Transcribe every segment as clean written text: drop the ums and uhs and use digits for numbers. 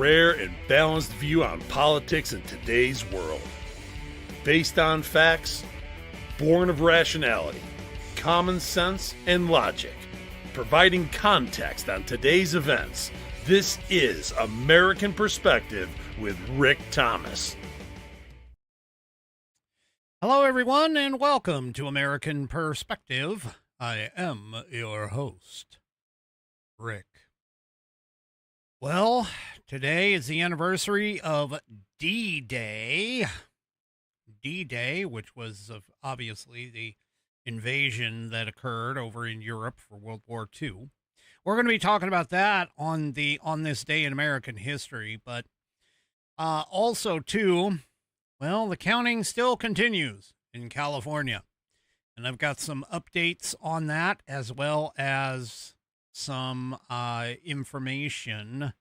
rare and balanced view on politics in today's world. Based on facts, born of rationality, common sense, and logic, providing context on today's events. This is American Perspective with Rick Thomas. Hello, everyone, and welcome to American Perspective. I am your host, Rick. Well, today is the anniversary of D-Day. D-Day, which was obviously the invasion that occurred over in Europe for World War II. We're going to be talking about that on this day in American history, but also too, well, the counting still continues in California, and I've got some updates on that as well as some information,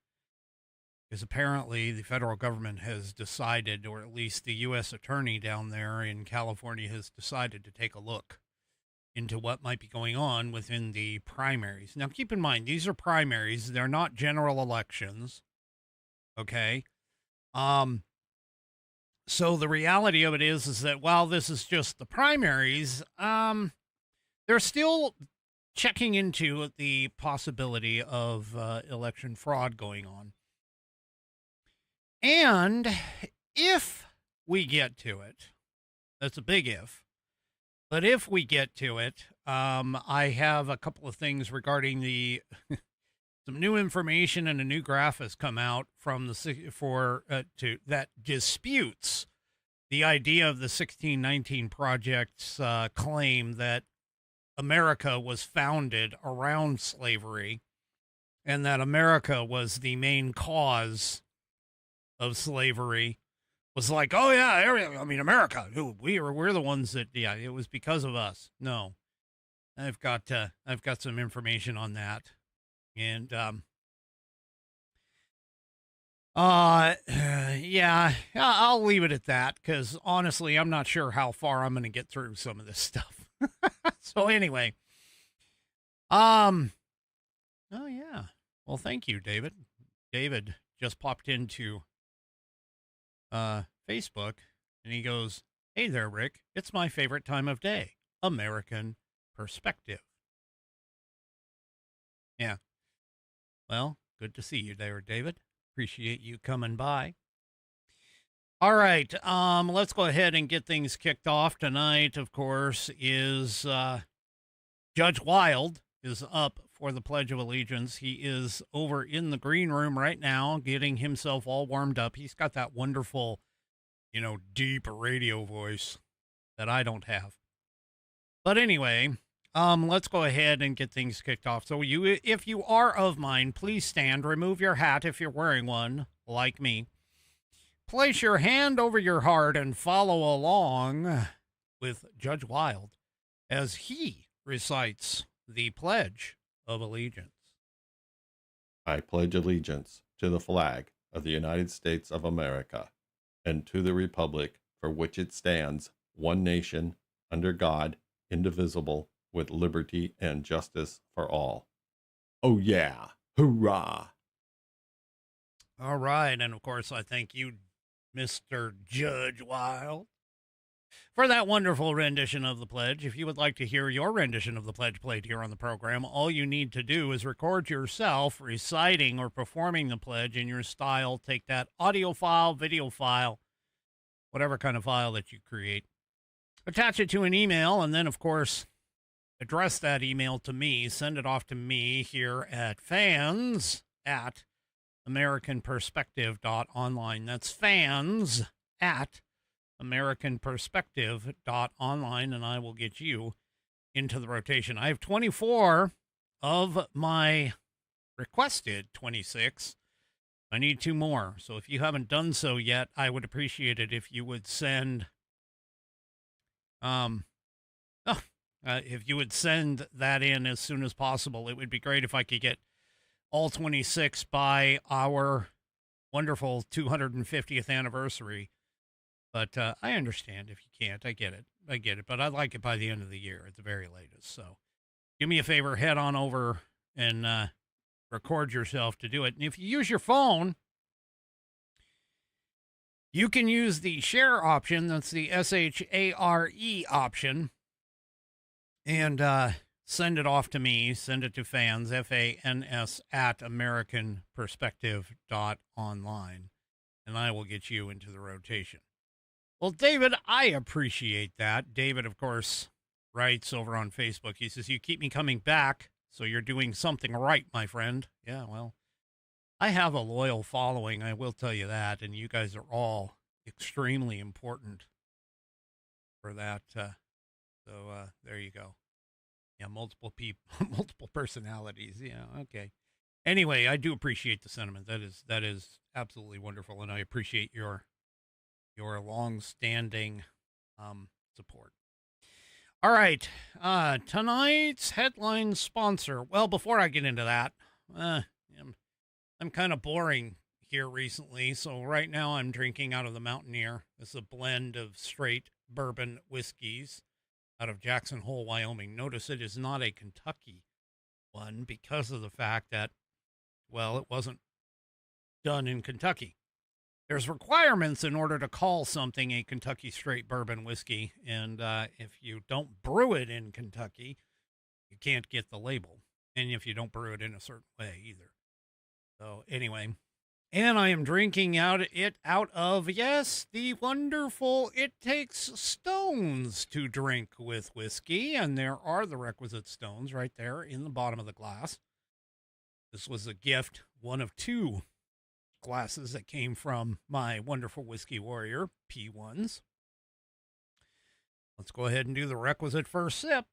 because apparently the federal government has decided, or at least the U.S. attorney down there in California has decided to take a look into what might be going on within the primaries. Now, keep in mind, these are primaries. They're not general elections. Okay. So the reality of it is that while this is just the primaries, they're still checking into the possibility of election fraud going on. And if we get to it, that's a big if, but if we get to it, I have a couple of things regarding the some new information, and a new graph has come out from that disputes the idea of the 1619 Project's claim that America was founded around slavery and that America was the main cause of slavery. Was like, oh yeah, I mean, America, we're the ones that, yeah, it was because of us. No, I've got some information on that. And, yeah, I'll leave it at that, because honestly, I'm not sure how far I'm going to get through some of this stuff. So anyway, oh yeah. Well, thank you, David. David just popped into, Facebook, and he goes, "Hey there, Rick. It's my favorite time of day. American Perspective." Yeah. Well, good to see you there, David. Appreciate you coming by. All right, let's go ahead and get things kicked off. Tonight, of course, is Judge Wild is up for the Pledge of Allegiance. He is over in the green room right now, getting himself all warmed up. He's got that wonderful, deep radio voice that I don't have. But anyway, let's go ahead and get things kicked off. So if you are of mine, please stand, remove your hat if you're wearing one, like me. Place your hand over your heart and follow along with Judge Wild as he recites the Pledge of Allegiance. I pledge allegiance to the flag of the United States of America and to the republic for which it stands, one nation, under God, indivisible, with liberty and justice for all. Oh yeah, hoorah. All right, and of course I thank you, Mr. Judge Wild, for that wonderful rendition of the pledge. If you would like to hear your rendition of the pledge played here on the program, all you need to do is record yourself reciting or performing the pledge in your style. Take that audio file, video file, whatever kind of file that you create, attach it to an email, and then, of course, address that email to me. Send it off to me here at fans@AmericanPerspective.online. That's fans@AmericanPerspective.online, and I will get you into the rotation. I have 24 of my requested 26. I need 2 more. So if you haven't done so yet, I would appreciate it if you would send, if you would send that in as soon as possible. It would be great if I could get all 26 by our wonderful 250th anniversary. But I understand if you can't. I get it. But I'd like it by the end of the year at the very latest. So do me a favor, head on over and record yourself to do it. And if you use your phone, You can use the share option. That's the SHARE option. And send it off to me. Send it to fans, FANS, at AmericanPerspective.online. And I will get you into the rotation. Well, David, I appreciate that. David, of course, writes over on Facebook. He says, you keep me coming back, so you're doing something right, my friend. Yeah, well, I have a loyal following, I will tell you that, and you guys are all extremely important for that. So there you go. Yeah, multiple people, multiple personalities. Yeah, okay. Anyway, I do appreciate the sentiment. That is absolutely wonderful, and I appreciate your long-standing support. All right, tonight's headline sponsor. Well, before I get into that, I'm kind of boring here recently, so right now I'm drinking out of the Mountaineer. It's a blend of straight bourbon whiskeys out of Jackson Hole, Wyoming. Notice it is not a Kentucky one because of the fact that, well, it wasn't done in Kentucky. There's requirements in order to call something a Kentucky straight bourbon whiskey, and if you don't brew it in Kentucky, you can't get the label, and if you don't brew it in a certain way either. So anyway, and I am drinking out of, yes, the wonderful It Takes Stones to Drink with Whiskey, and there are the requisite stones right there in the bottom of the glass. This was a gift, one of two glasses that came from my wonderful whiskey warrior, P1s. Let's go ahead and do the requisite first sip.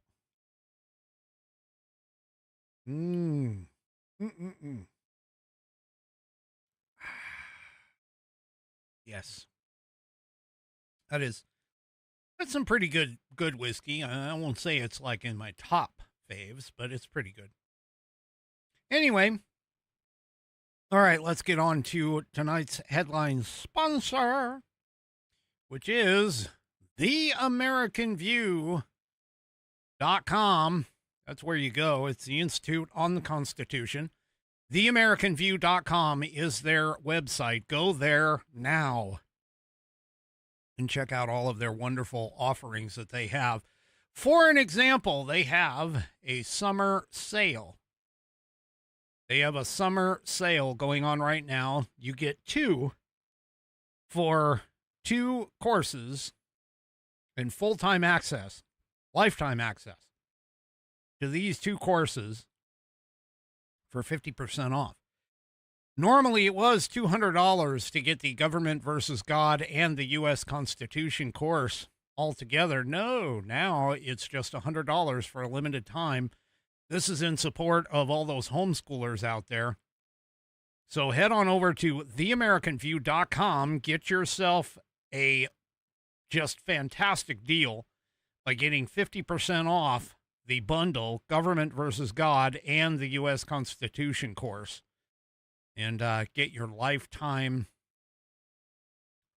Yes. That's some pretty good whiskey. I won't say it's like in my top faves, but it's pretty good. Anyway, all right, let's get on to tonight's headline sponsor, which is theamericanview.com. That's where you go. It's the Institute on the Constitution. TheAmericanView.com is their website. Go there now and check out all of their wonderful offerings that they have. For an example, they have a summer sale. They have a summer sale going on right now. You get 2 for 2 courses and full-time access, lifetime access to these 2 courses for 50% off. Normally, it was $200 to get the Government versus God and the U.S. Constitution course altogether. No, now it's just $100 for a limited time. This is in support of all those homeschoolers out there. So head on over to theamericanview.com. Get yourself a just fantastic deal by getting 50% off the bundle, Government versus God and the U.S. Constitution course, and get your lifetime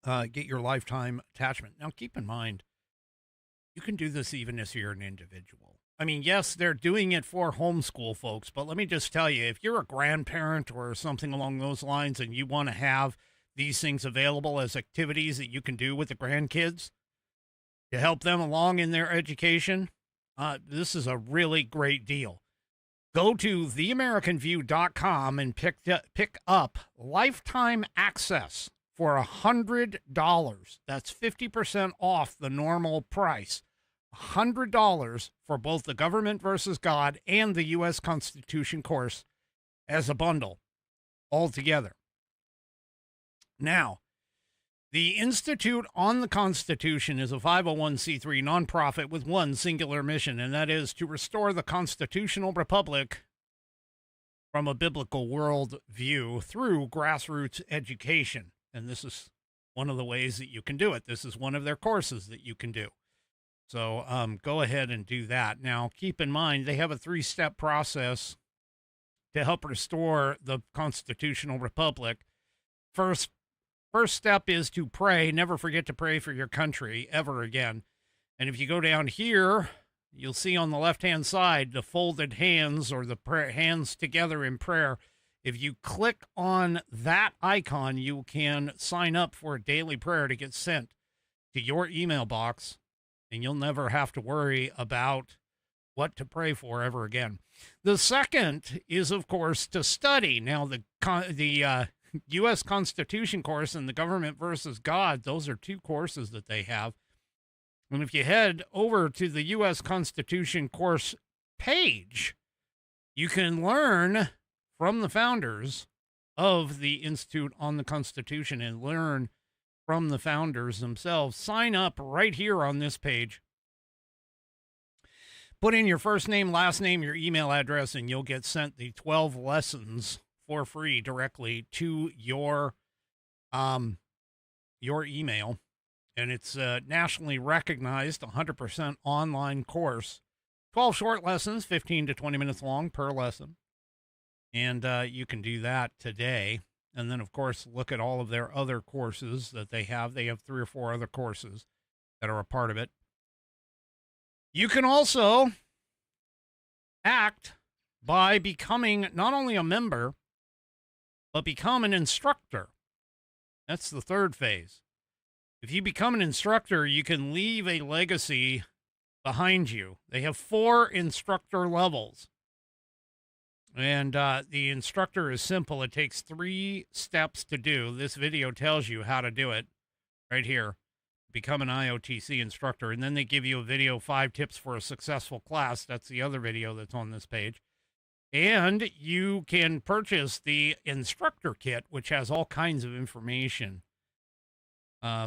attachment. Now, keep in mind, you can do this even if you're an individual. I mean, yes, they're doing it for homeschool folks, but let me just tell you, if you're a grandparent or something along those lines and you want to have these things available as activities that you can do with the grandkids to help them along in their education, this is a really great deal. Go to theamericanview.com and pick up lifetime access for $100. That's 50% off the normal price. $100 for both the Government versus God and the U.S. Constitution course as a bundle altogether. Now, the Institute on the Constitution is a 501c3 nonprofit with one singular mission, and that is to restore the constitutional republic from a biblical worldview through grassroots education. And this is one of the ways that you can do it. This is one of their courses that you can do. So go ahead and do that. Now, keep in mind, they have a 3-step process to help restore the constitutional republic. First step is to pray. Never forget to pray for your country ever again. And if you go down here, you'll see on the left-hand side the folded hands or the hands together in prayer. If you click on that icon, you can sign up for a daily prayer to get sent to your email box, and you'll never have to worry about what to pray for ever again. The second is, of course, to study. Now, the U.S. Constitution course and the Government versus God, those are two courses that they have. And if you head over to the U.S. Constitution course page, you can learn from the founders of the Institute on the Constitution and learn from the founders themselves. Sign up right here on this page. Put in your first name, last name, your email address, and you'll get sent the 12 lessons for free directly to your email. And it's a nationally recognized 100% online course. 12 short lessons, 15 to 20 minutes long per lesson. And you can do that today. And then, of course, look at all of their other courses that they have. They have 3 or 4 other courses that are a part of it. You can also act by becoming not only a member, but become an instructor. That's the third phase. If you become an instructor, you can leave a legacy behind you. They have 4 instructor levels. And the instructor is simple. It takes 3 steps to do. This video tells you how to do it right here. Become an IOTC instructor. And then they give you a video, 5 tips for a successful class. That's the other video that's on this page. And you can purchase the instructor kit, which has all kinds of information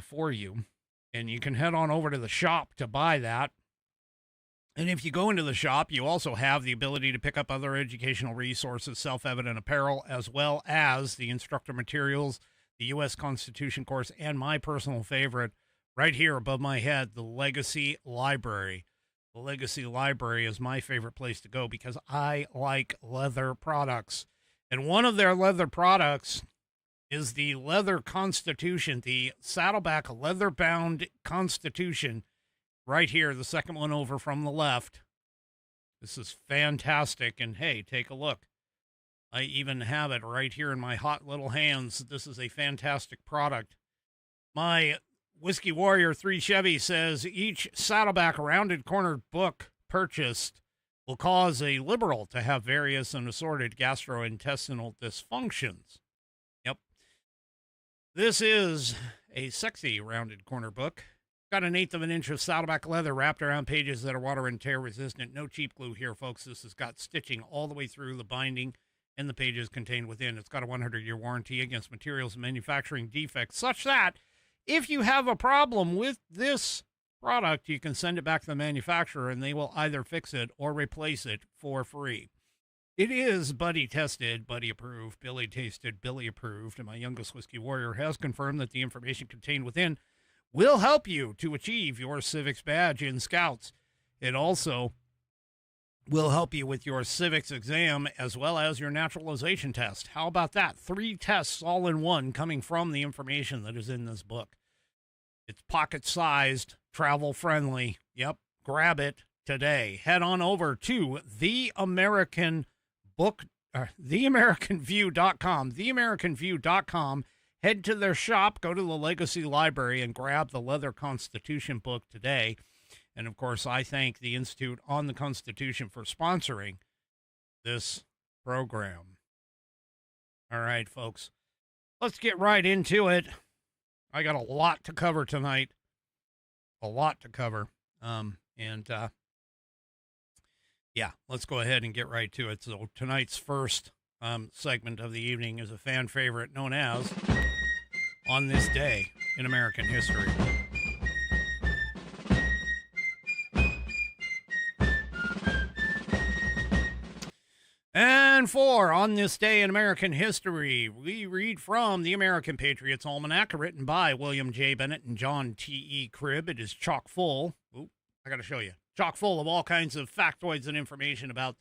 for you. And you can head on over to the shop to buy that. And if you go into the shop, you also have the ability to pick up other educational resources, self-evident apparel, as well as the instructor materials, the U.S. Constitution course, and my personal favorite, right here above my head, the Legacy Library. The Legacy Library is my favorite place to go because I like leather products. And one of their leather products is the Leather Constitution, the Saddleback leather-bound Constitution. Right here, the second one over from the left. This is fantastic. And hey, take a look. I even have it right here in my hot little hands. This is a fantastic product. My Whiskey Warrior 3 Chevy says each Saddleback rounded cornered book purchased will cause a liberal to have various and assorted gastrointestinal dysfunctions. Yep. This is a sexy rounded corner book. Got 1/8 of an inch of Saddleback leather wrapped around pages that are water and tear resistant. No cheap glue here, folks. This has got stitching all the way through the binding and the pages contained within. It's got a 100-year warranty against materials and manufacturing defects, such that if you have a problem with this product, you can send it back to the manufacturer and they will either fix it or replace it for free. It is buddy tested, buddy approved, Billy tasted, Billy approved, and my youngest Whiskey Warrior has confirmed that the information contained within will help you to achieve your civics badge in Scouts. It also will help you with your civics exam as well as your naturalization test. How about that? 3 tests all in one coming from the information that is in this book. It's pocket-sized, travel-friendly. Yep, grab it today. Head on over to theamericanview.com, theamericanview.com. Head to their shop, go to the Legacy Library, and grab the Leather Constitution book today. And, of course, I thank the Institute on the Constitution for sponsoring this program. All right, folks, let's get right into it. I got a lot to cover tonight, a lot to cover. Yeah, let's go ahead and get right to it. So tonight's first segment of the evening is a fan favorite known as On This Day in American History. And for On This Day in American History, we read from the American Patriots Almanac, written by William J. Bennett and John T.E. Cribb. It is chock full. Oop, I got to show you. Chock full of all kinds of factoids and information about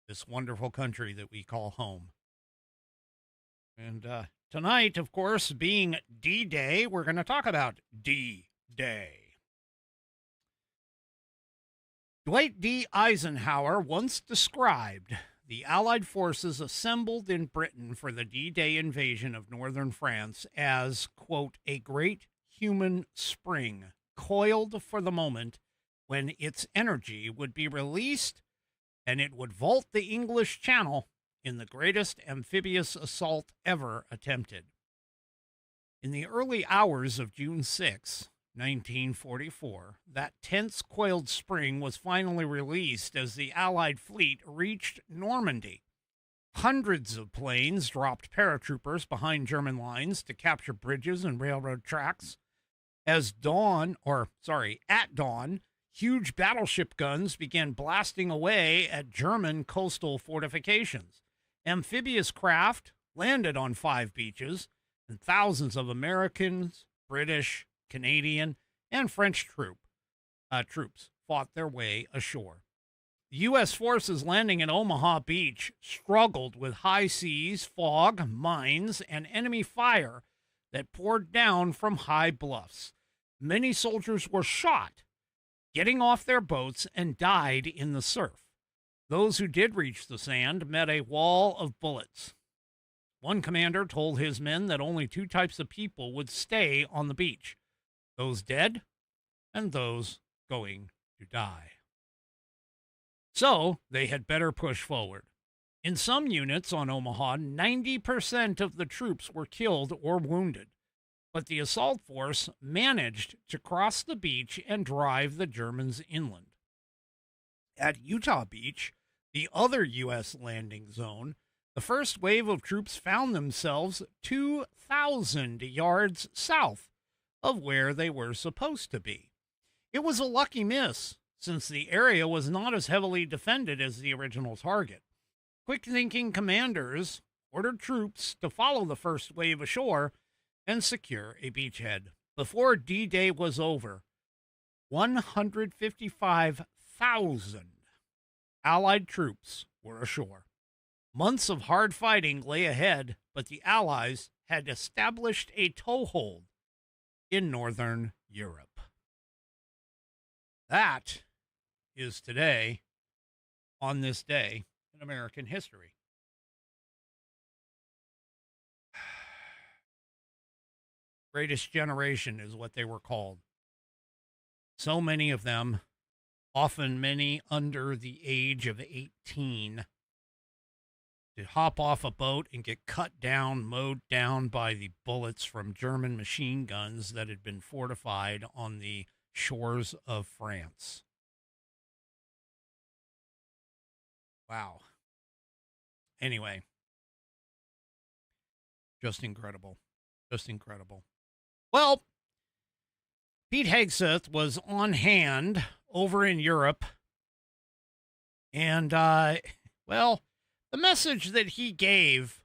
this wonderful country that we call home. And tonight, of course, being D-Day, we're going to talk about D-Day. Dwight D. Eisenhower once described the Allied forces assembled in Britain for the D-Day invasion of northern France as, quote, a great human spring coiled for the moment when its energy would be released and it would vault the English Channel in the greatest amphibious assault ever attempted. In the early hours of June 6, 1944, that tense coiled spring was finally released as the Allied fleet reached Normandy. Hundreds of planes dropped paratroopers behind German lines to capture bridges and railroad tracks. At dawn, huge battleship guns began blasting away at German coastal fortifications. Amphibious craft landed on 5 beaches, and thousands of Americans, British, Canadian, and French troops fought their way ashore. The U.S. forces landing at Omaha Beach struggled with high seas, fog, mines, and enemy fire that poured down from high bluffs. Many soldiers were shot, getting off their boats, and died in the surf. Those who did reach the sand met a wall of bullets. One commander told his men that only 2 types of people would stay on the beach: those dead and those going to die. So they had better push forward. In some units on Omaha, 90% of the troops were killed or wounded, but the assault force managed to cross the beach and drive the Germans inland. At Utah Beach, the other U.S. landing zone, the first wave of troops found themselves 2,000 yards south of where they were supposed to be. It was a lucky miss, since the area was not as heavily defended as the original target. Quick-thinking commanders ordered troops to follow the first wave ashore and secure a beachhead. Before D-Day was over, 155,000 Allied troops were ashore. Months of hard fighting lay ahead, but the Allies had established a toehold in northern Europe. That is today, on this day in American history. Greatest generation is what they were called. So many of them, often many under the age of 18, to hop off a boat and get cut down, mowed down by the bullets from German machine guns that had been fortified on the shores of France. Wow. Anyway, just incredible. Just incredible. Well, Pete Hegseth was on hand over in Europe, and, well, the message that he gave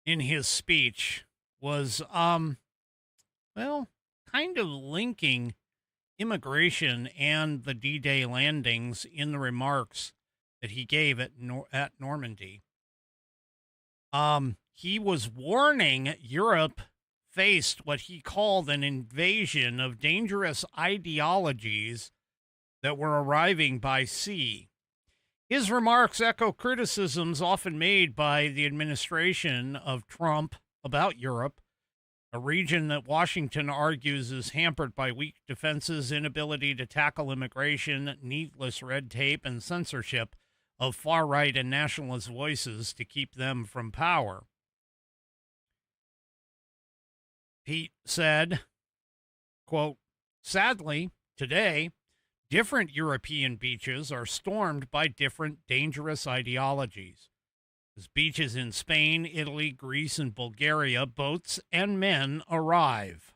in his speech was, well, kind of linking immigration and the D-Day landings in the remarks that he gave at Normandy. He was warning Europe faced what he called an invasion of dangerous ideologies that were arriving by sea. His remarks echo criticisms often made by the administration of Trump about Europe, a region that Washington argues is hampered by weak defenses, inability to tackle immigration, needless red tape, and censorship of far-right and nationalist voices to keep them from power. Pete said, quote, sadly, today, different European beaches are stormed by different dangerous ideologies. As beaches in Spain, Italy, Greece, and Bulgaria, boats and men arrive.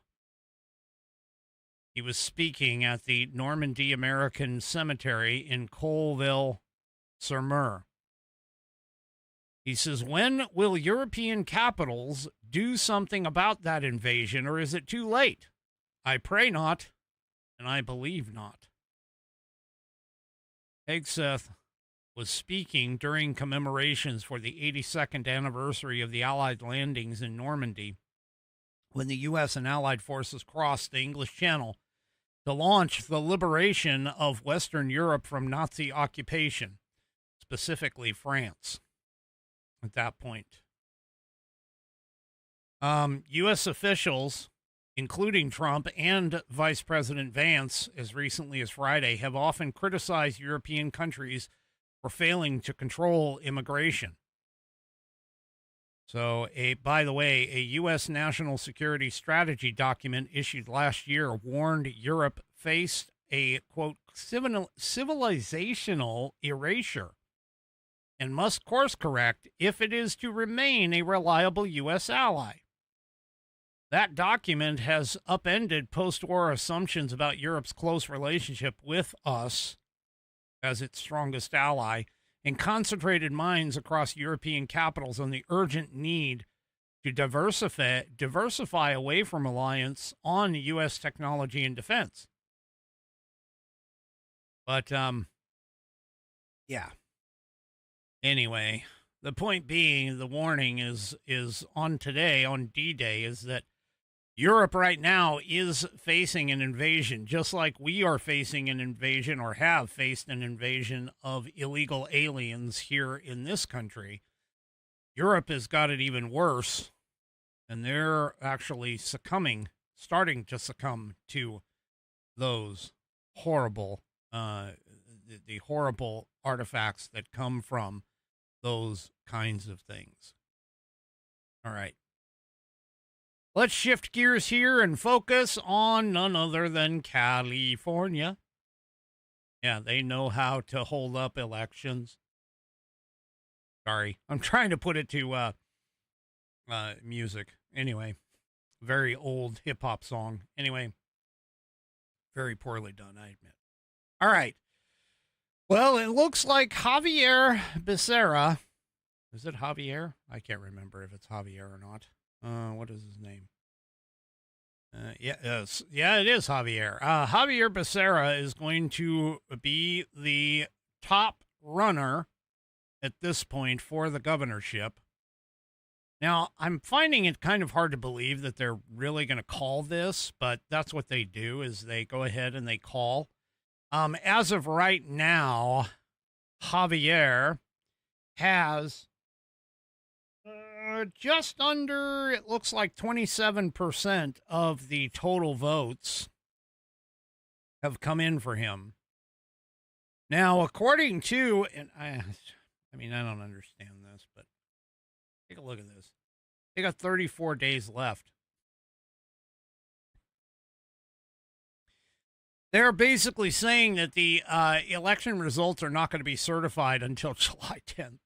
He was speaking at the Normandy American Cemetery in Colleville-sur-Mer. He says, when will European capitals do something about that invasion, or is it too late? I pray not, and I believe not. Hegseth was speaking during commemorations for the 82nd anniversary of the Allied landings in Normandy, when the U.S. and Allied forces crossed the English Channel to launch the liberation of Western Europe from Nazi occupation. specifically France at that point. U.S. officials, including Trump and Vice President Vance, as recently as Friday, have often criticized European countries for failing to control immigration. So, by the way, a U.S. national security strategy document issued last year warned Europe faced a, quote, civilizational erasure and must course correct if it is to remain a reliable U.S. ally. That document has upended post-war assumptions about Europe's close relationship with us as its strongest ally and concentrated minds across European capitals on the urgent need to diversify away from reliance on U.S. technology and defense. But, yeah. Anyway, the point being, the warning is on today, on D-Day, is that Europe right now is facing an invasion, just like we are facing an invasion or have faced an invasion of illegal aliens here in this country. Europe has got it even worse, and they're actually starting to succumb to those horrible, the horrible artifacts that come from those kinds of things. All right. Let's shift gears here and focus on none other than California. Yeah, they know how to hold up elections. Sorry, I'm trying to put it to music. Anyway, very old hip-hop song. Anyway, very poorly done, I admit. All right. Well, it looks like Javier Becerra. Is it Javier? I can't remember if it's Javier or not. What is his name? Yeah, it is Javier. Javier Becerra is going to be the top runner at this point for the governorship. Now, I'm finding it kind of hard to believe that they're really going to call this, but that's what they do, is they go ahead and they call. As of right now, Javier has just under, it looks like 27% of the total votes have come in for him. Now, according to, and I don't understand this, but take a look at this. They got 34 days left. They're basically saying that the election results are not going to be certified until July 10th.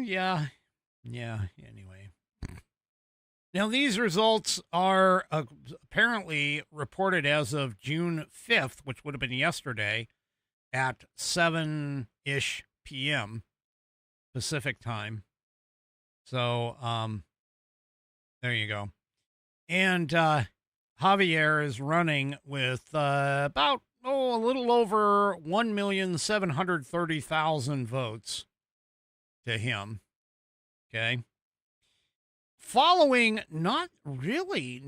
Yeah. Anyway. Now, these results are apparently reported as of June 5th, which would have been yesterday at 7-ish p.m. Pacific time. So, there you go. And Javier is running with about a little over 1,730,000 votes to him. Okay. Following, not really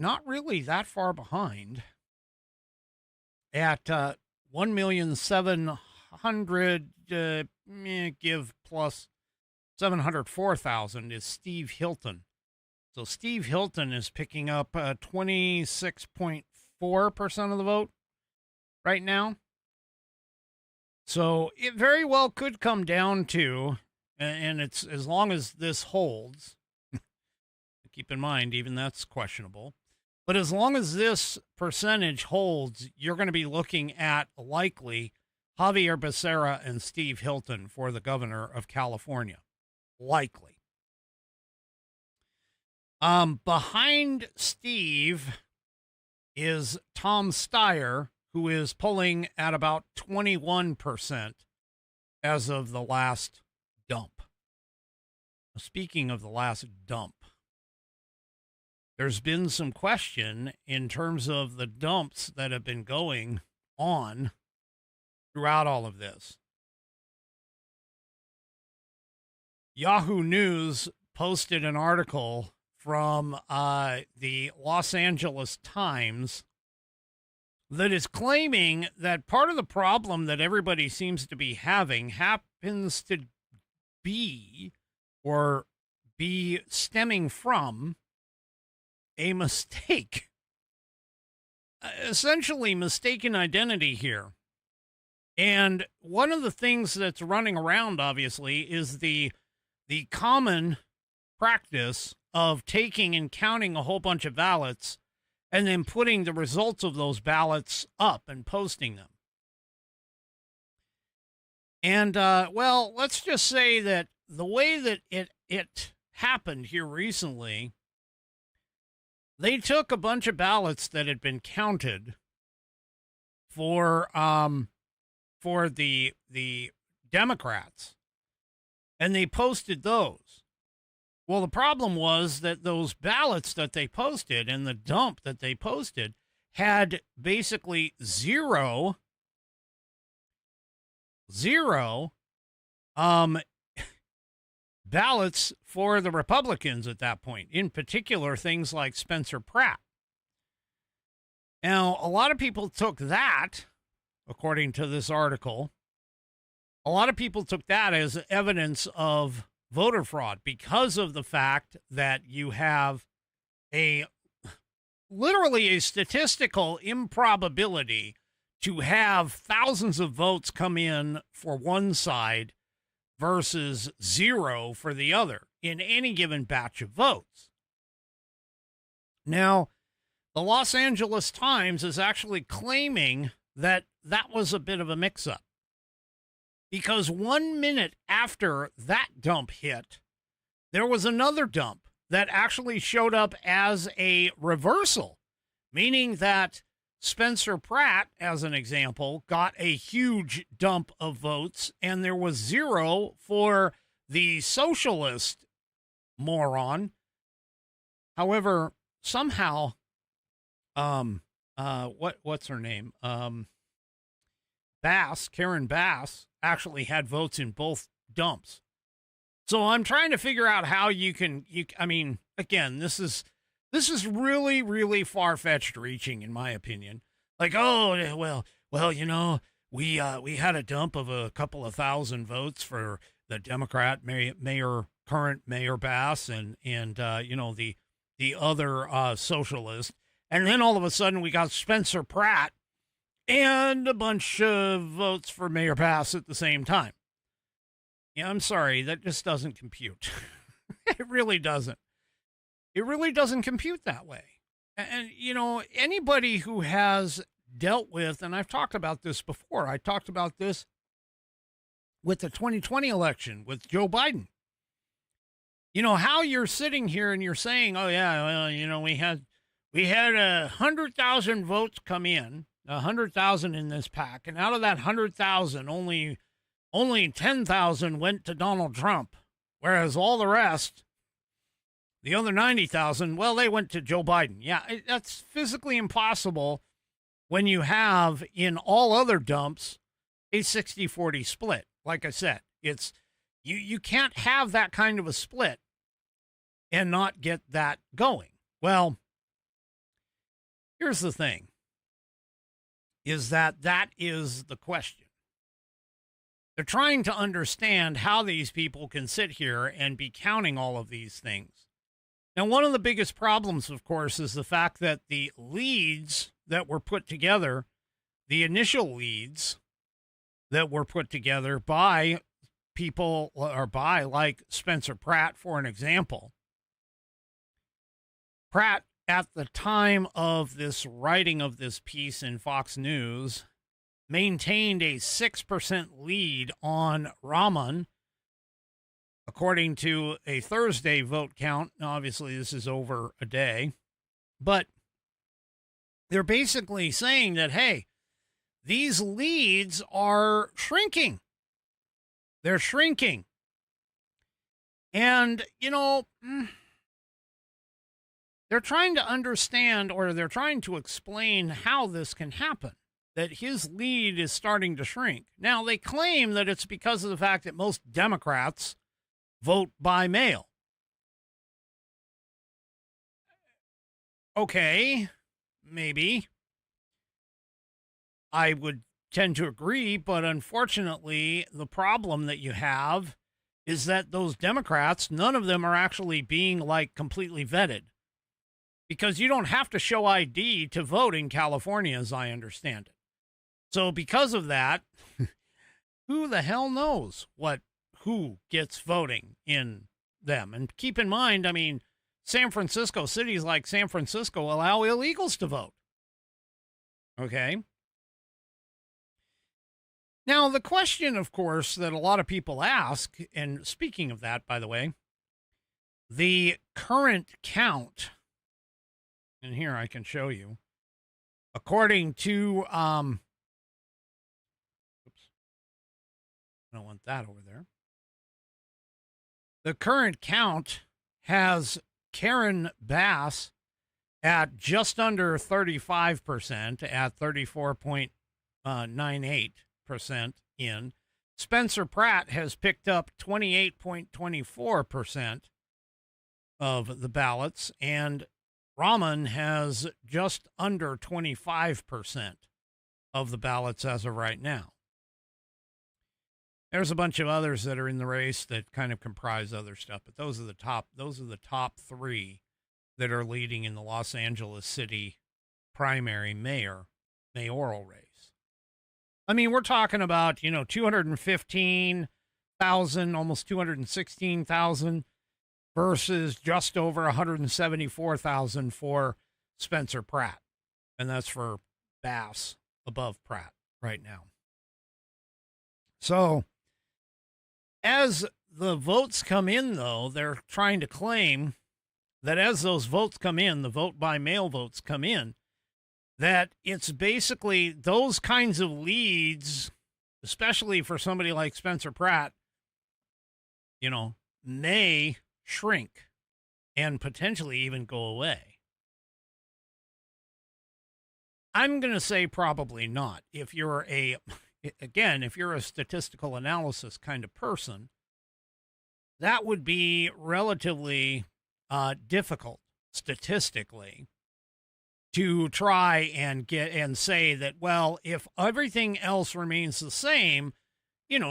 that far behind, at 1,700,000 give plus 704,000 is Steve Hilton. So Steve Hilton is picking up 26.4% of the vote right now. So it very well could come down to, and it's as long as this holds, keep in mind, even that's questionable, but as long as this percentage holds, you're going to be looking at likely Javier Becerra and Steve Hilton for the governor of California. Likely. Behind Steve is Tom Steyer, who is pulling at about 21% as of the last dump. Speaking of the last dump, there's been some question in terms of the dumps that have been going on throughout all of this. Yahoo News posted an article from the Los Angeles Times that is claiming that part of the problem that everybody seems to be having happens to be or be stemming from a mistake. Essentially, mistaken identity here. And one of the things that's running around, obviously, is the common practice of taking and counting a whole bunch of ballots and then putting the results of those ballots up and posting them. And, well, let's just say that the way that it happened here recently, they took a bunch of ballots that had been counted for the Democrats, and they posted those. Well, the problem was that those ballots that they posted and the dump that they posted had basically zero ballots for the Republicans at that point, in particular, things like Spencer Pratt. Now, a lot of people took that, according to this article, a lot of people took that as evidence of voter fraud because of the fact that you have literally a statistical improbability to have thousands of votes come in for one side versus zero for the other in any given batch of votes. Now, the Los Angeles Times is actually claiming that that was a bit of a mix-up, because 1 minute after that dump hit, there was another dump that actually showed up as a reversal, meaning that Spencer Pratt, as an example, got a huge dump of votes, and there was zero for the socialist moron. However, somehow, what's her name? Karen Bass, actually had votes in both dumps. So I'm trying to figure out how I mean, again, this is really, really far-fetched reaching, in my opinion. Like, oh, well, you know, we had a dump of a couple of thousand votes for the Democrat current Mayor Bass and you know, the other socialist. And then all of a sudden we got Spencer Pratt and a bunch of votes for Mayor Bass at the same time. Yeah, I'm sorry, that just doesn't compute. It really doesn't. It really doesn't compute that way. And, you know, anybody who has dealt with, and I've talked about this before, I talked about this with the 2020 election with Joe Biden. You know, how you're sitting here and you're saying, oh, yeah, well, you know, we had 100,000 votes come in, 100,000 in this pack, and out of that 100,000, only 10,000 went to Donald Trump, whereas all the rest, the other 90,000, well, they went to Joe Biden. Yeah, that's physically impossible when you have, in all other dumps, a 60-40 split. Like I said, it's you can't have that kind of a split and not get that going. Well, here's the thing, is that is the question. They're trying to understand how these people can sit here and be counting all of these things. Now, one of the biggest problems, of course, is the fact that the leads that were put together, the initial leads that were put together by people, or by like Spencer Pratt, for an example. Pratt, at the time of this writing of this piece in Fox News, maintained a 6% lead on Rahman, according to a Thursday vote count. Now, obviously, this is over a day, but they're basically saying that, hey, these leads are shrinking. They're shrinking. And, you know, they're trying to understand, or they're trying to explain how this can happen, that his lead is starting to shrink. Now, they claim that it's because of the fact that most Democrats vote by mail. Okay, maybe. I would tend to agree, but unfortunately, the problem that you have is that those Democrats, none of them are actually being like completely vetted, because you don't have to show ID to vote in California, as I understand it. So because of that, who the hell knows who gets voting in them? And keep in mind, I mean, San Francisco, cities like San Francisco allow illegals to vote. Okay. Now, the question, of course, that a lot of people ask, and speaking of that, by the way, the current count, and here I can show you, according to, oops, I don't want that over there. The current count has Karen Bass at just under 35%, at 34.98% in. Spencer Pratt has picked up 28.24% of the ballots, and Rahman has just under 25% of the ballots as of right now. There's a bunch of others that are in the race that kind of comprise other stuff, but those are the top three that are leading in the Los Angeles City primary mayoral race. I mean, we're talking about, 215,000, almost 216,000 versus just over 174,000 for Spencer Pratt. And that's for Bass above Pratt right now. So as the votes come in, though, they're trying to claim that as those votes come in, the vote by mail votes come in, that it's basically those kinds of leads, especially for somebody like Spencer Pratt, may shrink and potentially even go away. I'm going to say probably not. If you're a statistical analysis kind of person, that would be relatively difficult statistically to try and say that, well, if everything else remains the same,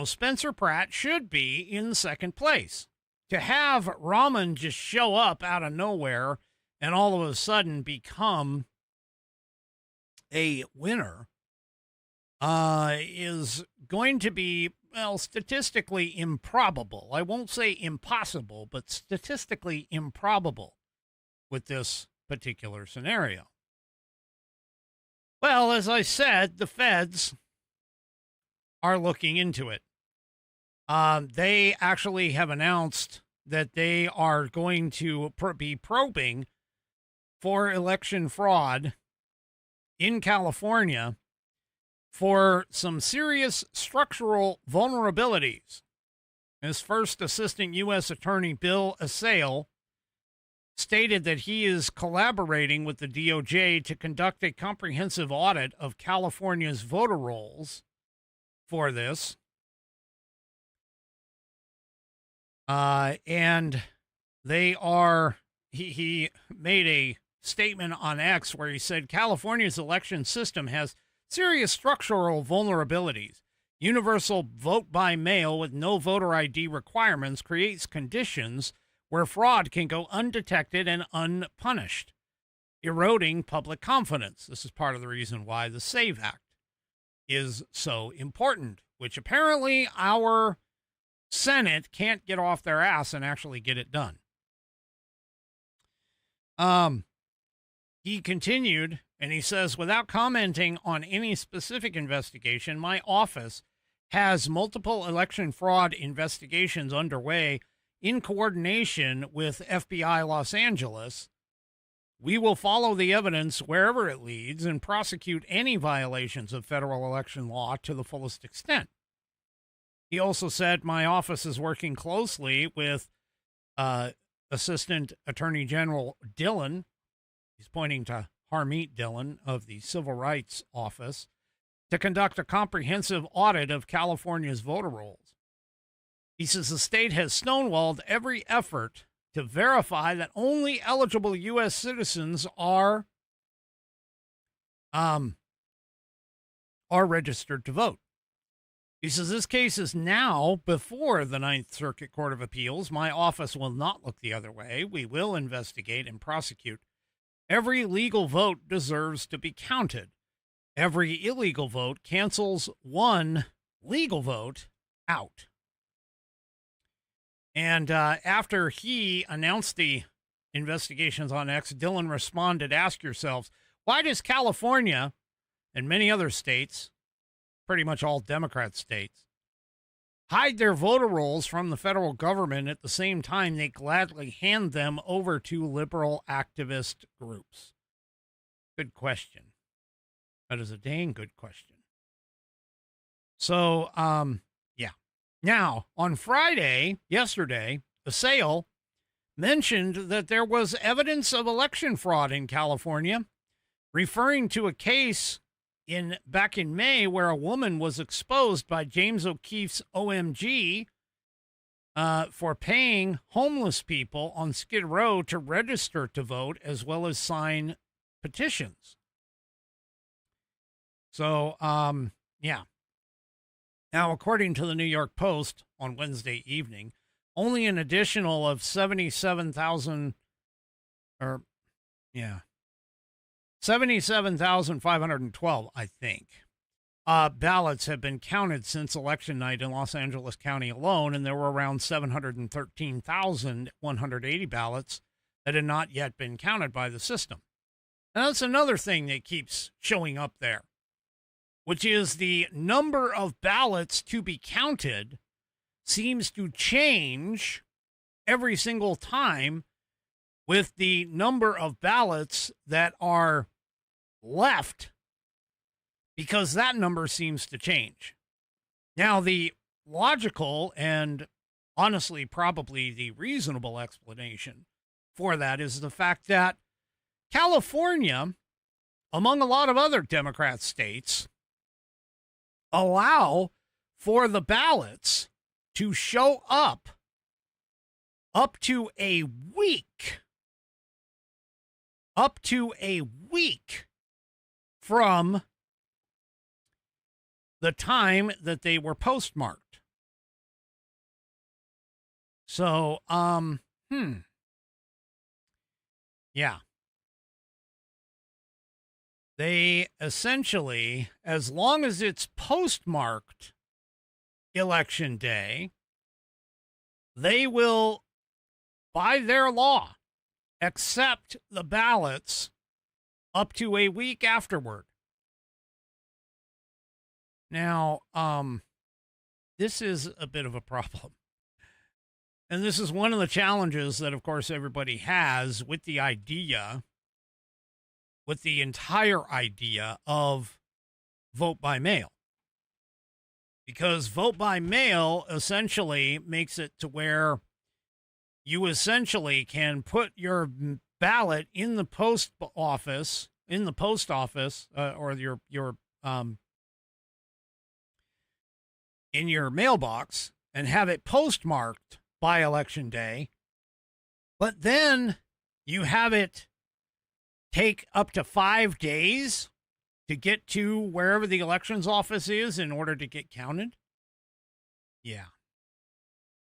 Spencer Pratt should be in second place. To have Rahman just show up out of nowhere and all of a sudden become a winner is going to be, well, statistically improbable. I won't say impossible, but statistically improbable with this particular scenario. Well, as I said, the feds are looking into it. They actually have announced that they are going to be probing for election fraud in California for some serious structural vulnerabilities. As First Assistant U.S. Attorney Bill Assail stated that he is collaborating with the DOJ to conduct a comprehensive audit of California's voter rolls for this. And he made a statement on X where he said California's election system has serious structural vulnerabilities. Universal vote by mail with no voter ID requirements creates conditions where fraud can go undetected and unpunished, eroding public confidence. This is part of the reason why the SAVE Act is so important, which apparently our Senate can't get off their ass and actually get it done. He continued, and he says, without commenting on any specific investigation, my office has multiple election fraud investigations underway in coordination with FBI Los Angeles. We will follow the evidence wherever it leads and prosecute any violations of federal election law to the fullest extent. He also said, my office is working closely with Assistant Attorney General Dillon. He's pointing to Harmeet Dillon of the Civil Rights Office to conduct a comprehensive audit of California's voter rolls. He says the state has stonewalled every effort to verify that only eligible U.S. citizens are are registered to vote. He says, this case is now before the Ninth Circuit Court of Appeals. My office will not look the other way. We will investigate and prosecute. Every legal vote deserves to be counted. Every illegal vote cancels one legal vote out. And after he announced the investigations on X, Dillon responded, ask yourselves, why does California and many other states, pretty much all Democrat states, hide their voter rolls from the federal government at the same time they gladly hand them over to liberal activist groups? Good question. That is a dang good question. So, yeah. Now, on Friday, yesterday, Assail mentioned that there was evidence of election fraud in California, referring to a case back in May where a woman was exposed by James O'Keefe's OMG for paying homeless people on Skid Row to register to vote as well as sign petitions. So, yeah. Now, according to the New York Post on Wednesday evening, only an additional of 77,512, I think, ballots have been counted since election night in Los Angeles County alone, and there were around 713,180 ballots that had not yet been counted by the system. And that's another thing that keeps showing up there, which is the number of ballots to be counted seems to change every single time with the number of ballots that are left, because that number seems to change. Now, the logical and honestly probably the reasonable explanation for that is the fact that California, among a lot of other Democrat states, allow for the ballots to show up to a week from the time that they were postmarked. So, yeah. They essentially, as long as it's postmarked election day, they will, by their law, accept the ballots up to a week afterward. Now, this is a bit of a problem. And this is one of the challenges that, of course, everybody has with the entire idea of vote by mail. Because vote by mail essentially makes it to where you essentially can put your ballot in the post office, or in your mailbox, and have it postmarked by election day. But then you have it take up to 5 days to get to wherever the elections office is in order to get counted. Yeah.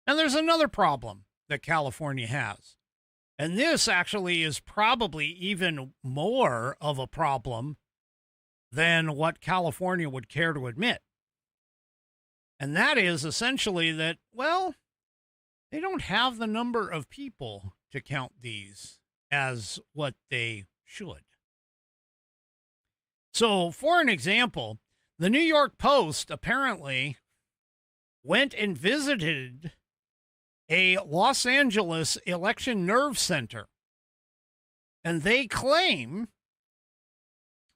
And there's another problem that California has. And this actually is probably even more of a problem than what California would care to admit. And that is essentially that, well, they don't have the number of people to count these as what they should. So, for an example, the New York Post apparently went and visited a Los Angeles election nerve center, and they claim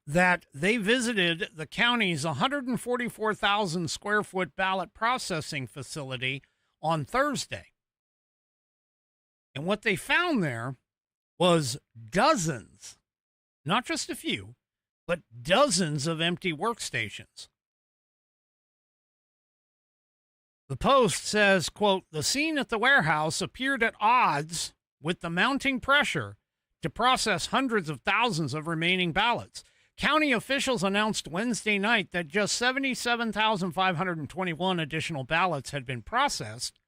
that they visited the county's 144,000 square foot ballot processing facility on Thursday. And what they found there was dozens, not just a few, but dozens of empty workstations. The Post says, quote, the scene at the warehouse appeared at odds with the mounting pressure to process hundreds of thousands of remaining ballots. County officials announced Wednesday night that just 77,521 additional ballots had been processed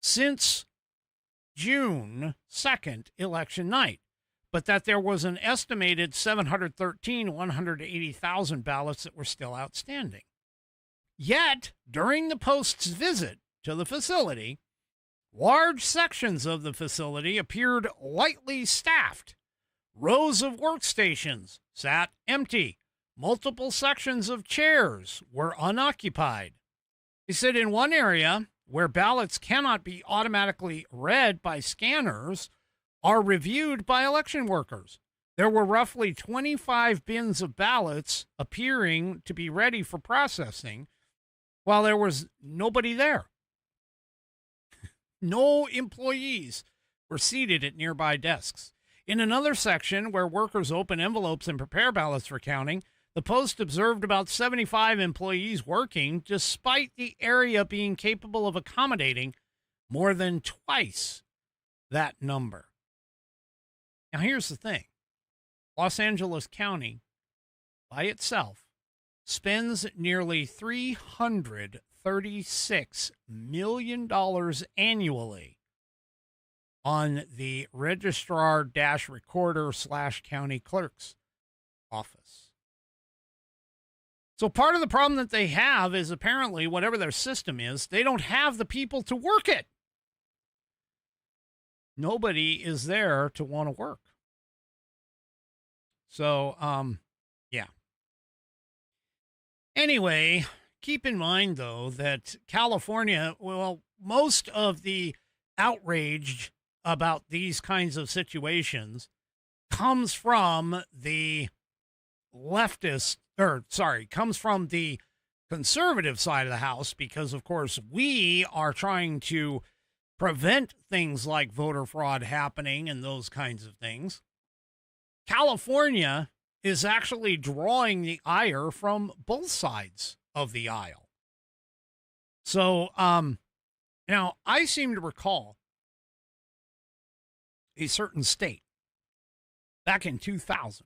since June 2nd, election night, but that there was an estimated 180,000 ballots that were still outstanding. Yet, during the Post's visit to the facility, large sections of the facility appeared lightly staffed. Rows of workstations sat empty. Multiple sections of chairs were unoccupied. He said in one area where ballots cannot be automatically read by scanners are reviewed by election workers. There were roughly 25 bins of ballots appearing to be ready for processing while there was nobody there. No employees were seated at nearby desks. In another section where workers open envelopes and prepare ballots for counting, the Post observed about 75 employees working, despite the area being capable of accommodating more than twice that number. Now, here's the thing. Los Angeles County, by itself, spends nearly $336 million annually on the registrar-recorder/county clerk's office. So part of the problem that they have is apparently whatever their system is, they don't have the people to work it. Nobody is there to want to work. So, yeah. Anyway, keep in mind, though, that California, well, most of the outrage about these kinds of situations comes from the comes from the conservative side of the house, because, of course, we are trying to prevent things like voter fraud happening and those kinds of things. California is actually drawing the ire from both sides of the aisle. So, now I seem to recall a certain state back in 2000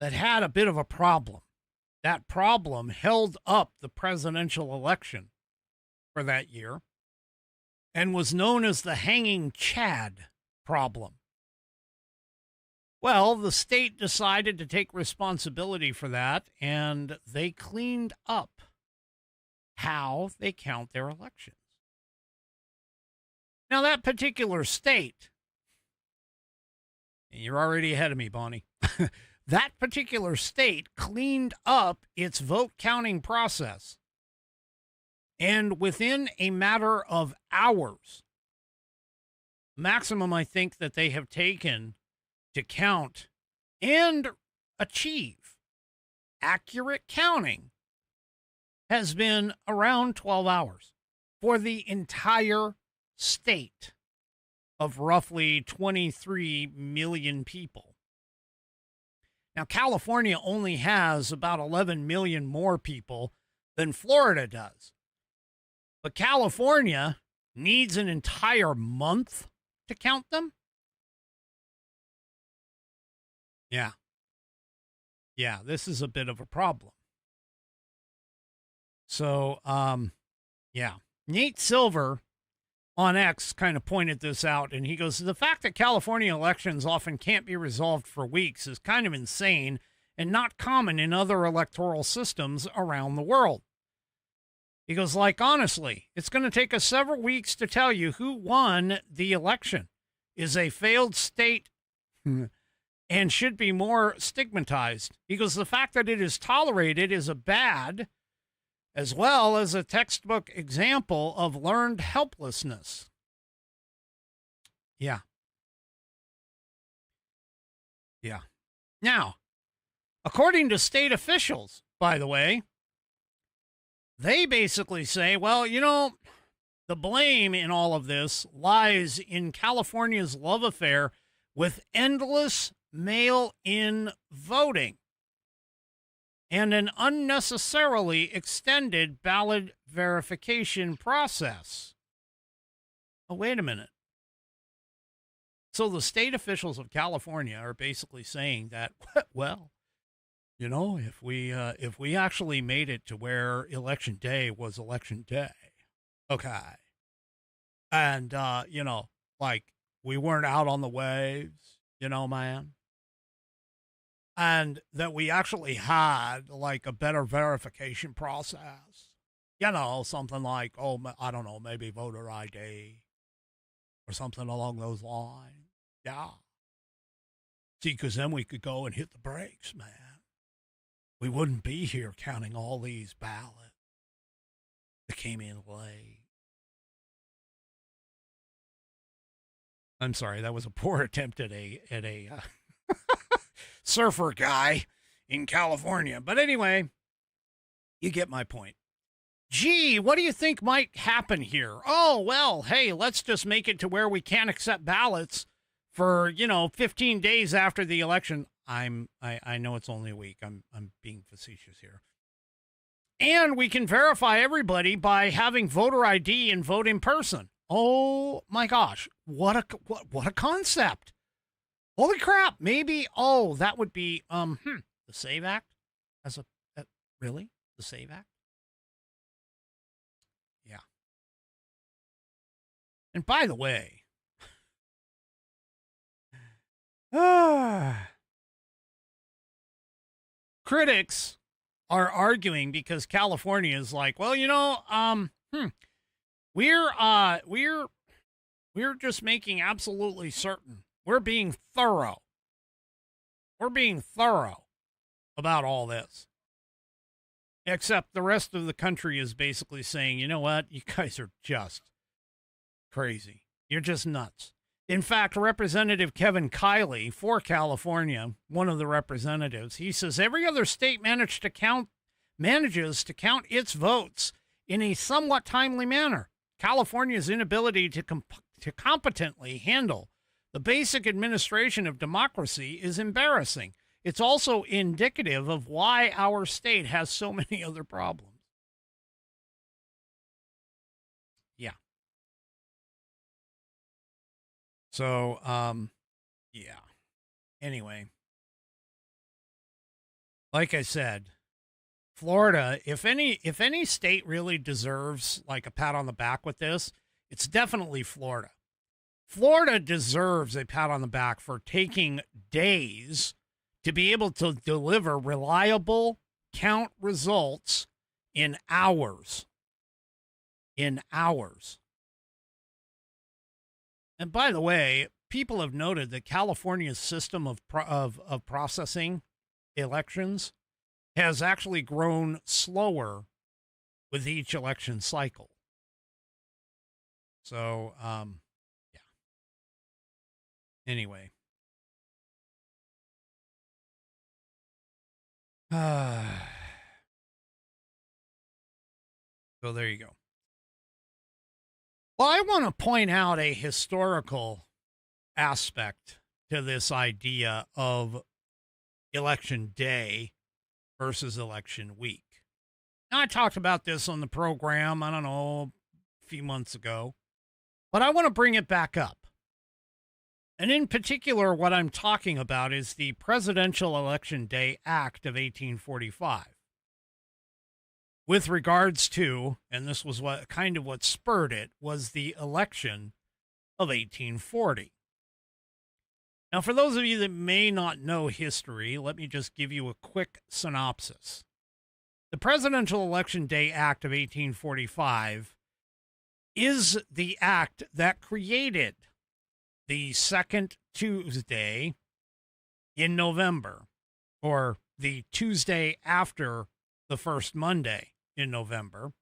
that had a bit of a problem. That problem held up the presidential election for that year and was known as the hanging Chad problem. Well, the state decided to take responsibility for that, and they cleaned up how they count their elections. Now, that particular state, and you're already ahead of me, Bonnie, that particular state cleaned up its vote counting process. And within a matter of hours, maximum I think that they have taken to count and achieve accurate counting has been around 12 hours for the entire state of roughly 23 million people. Now, California only has about 11 million more people than Florida does. But California needs an entire month to count them? Yeah. Yeah, this is a bit of a problem. So, yeah. Nate Silver on X kind of pointed this out, and he goes, the fact that California elections often can't be resolved for weeks is kind of insane and not common in other electoral systems around the world. He goes, like, honestly, it's going to take us several weeks to tell you who won the election, is a failed state and should be more stigmatized. He goes, the fact that it is tolerated is a bad, as well as a textbook example of learned helplessness. Yeah. Yeah. Now, according to state officials, by the way, they basically say, well, you know, the blame in all of this lies in California's love affair with endless mail-in voting and an unnecessarily extended ballot verification process. Oh, wait a minute. So the state officials of California are basically saying that, well, if we actually made it to where election day was election day, okay, and like we weren't out on the waves, man, and that we actually had like a better verification process, something like, I don't know, maybe voter ID or something along those lines. Yeah. See, because then we could go and hit the brakes, man. We wouldn't be here counting all these ballots that came in late. I'm sorry, that was a poor attempt at a surfer guy in California. But anyway, you get my point. Gee, what do you think might happen here? Oh, well, hey, let's just make it to where we can't accept ballots for, 15 days after the election. I know it's only a week. I'm being facetious here. And we can verify everybody by having voter ID and vote in person. Oh my gosh, what a concept. Holy crap, maybe that would be the SAVE Act really? The SAVE Act? Yeah. And by the way, critics are arguing because California is like, well, we're just making absolutely certain. We're being thorough. We're being thorough about all this. Except the rest of the country is basically saying, you know what? You guys are just crazy. You're just nuts. In fact, Representative Kevin Kiley for California, one of the representatives, he says every other state manages to count its votes in a somewhat timely manner. California's inability to competently handle the basic administration of democracy is embarrassing. It's also indicative of why our state has so many other problems. Yeah. So, yeah. Anyway, like I said, Florida, if any state really deserves like a pat on the back with this, it's definitely Florida. Florida deserves a pat on the back for taking days to be able to deliver reliable count results in hours. In hours. And by the way, people have noted that California's system of processing elections has actually grown slower with each election cycle. So, yeah. Anyway. So there you go. Well, I want to point out a historical aspect to this idea of election day versus election week. Now, I talked about this on the program, I don't know, a few months ago, but I want to bring it back up. And in particular, what I'm talking about is the Presidential Election Day Act of 1845. With regards to, and this was what spurred it, was the election of 1840. Now, for those of you that may not know history, let me just give you a quick synopsis. The Presidential Election Day Act of 1845 is the act that created the second Tuesday in November, or the Tuesday after the first Monday in November.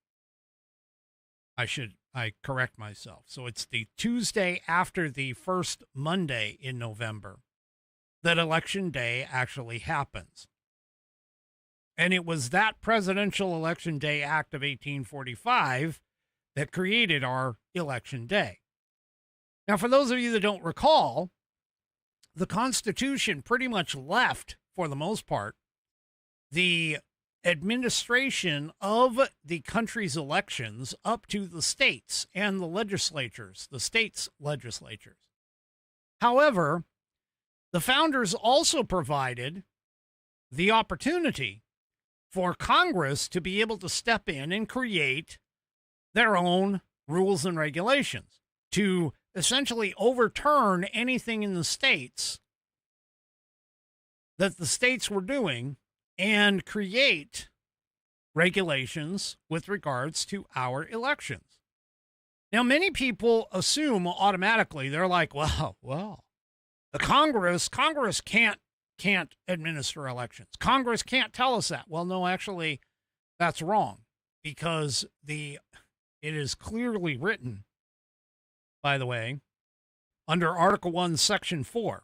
I correct myself. So it's the Tuesday after the first Monday in November that Election Day actually happens. And it was that Presidential Election Day Act of 1845 that created our election day. Now, for those of you that don't recall, the Constitution pretty much left, for the most part, the administration of the country's elections up to the states and the legislatures, the states' legislatures. However, the founders also provided the opportunity for Congress to be able to step in and create their own rules and regulations to essentially overturn anything in the states that the states were doing and create regulations with regards to our elections. Now, many people assume automatically, they're like, well, the Congress can't administer elections. Congress can't tell us that. Well, no, actually, that's wrong, because it is clearly written, by the way, under Article 1, Section 4.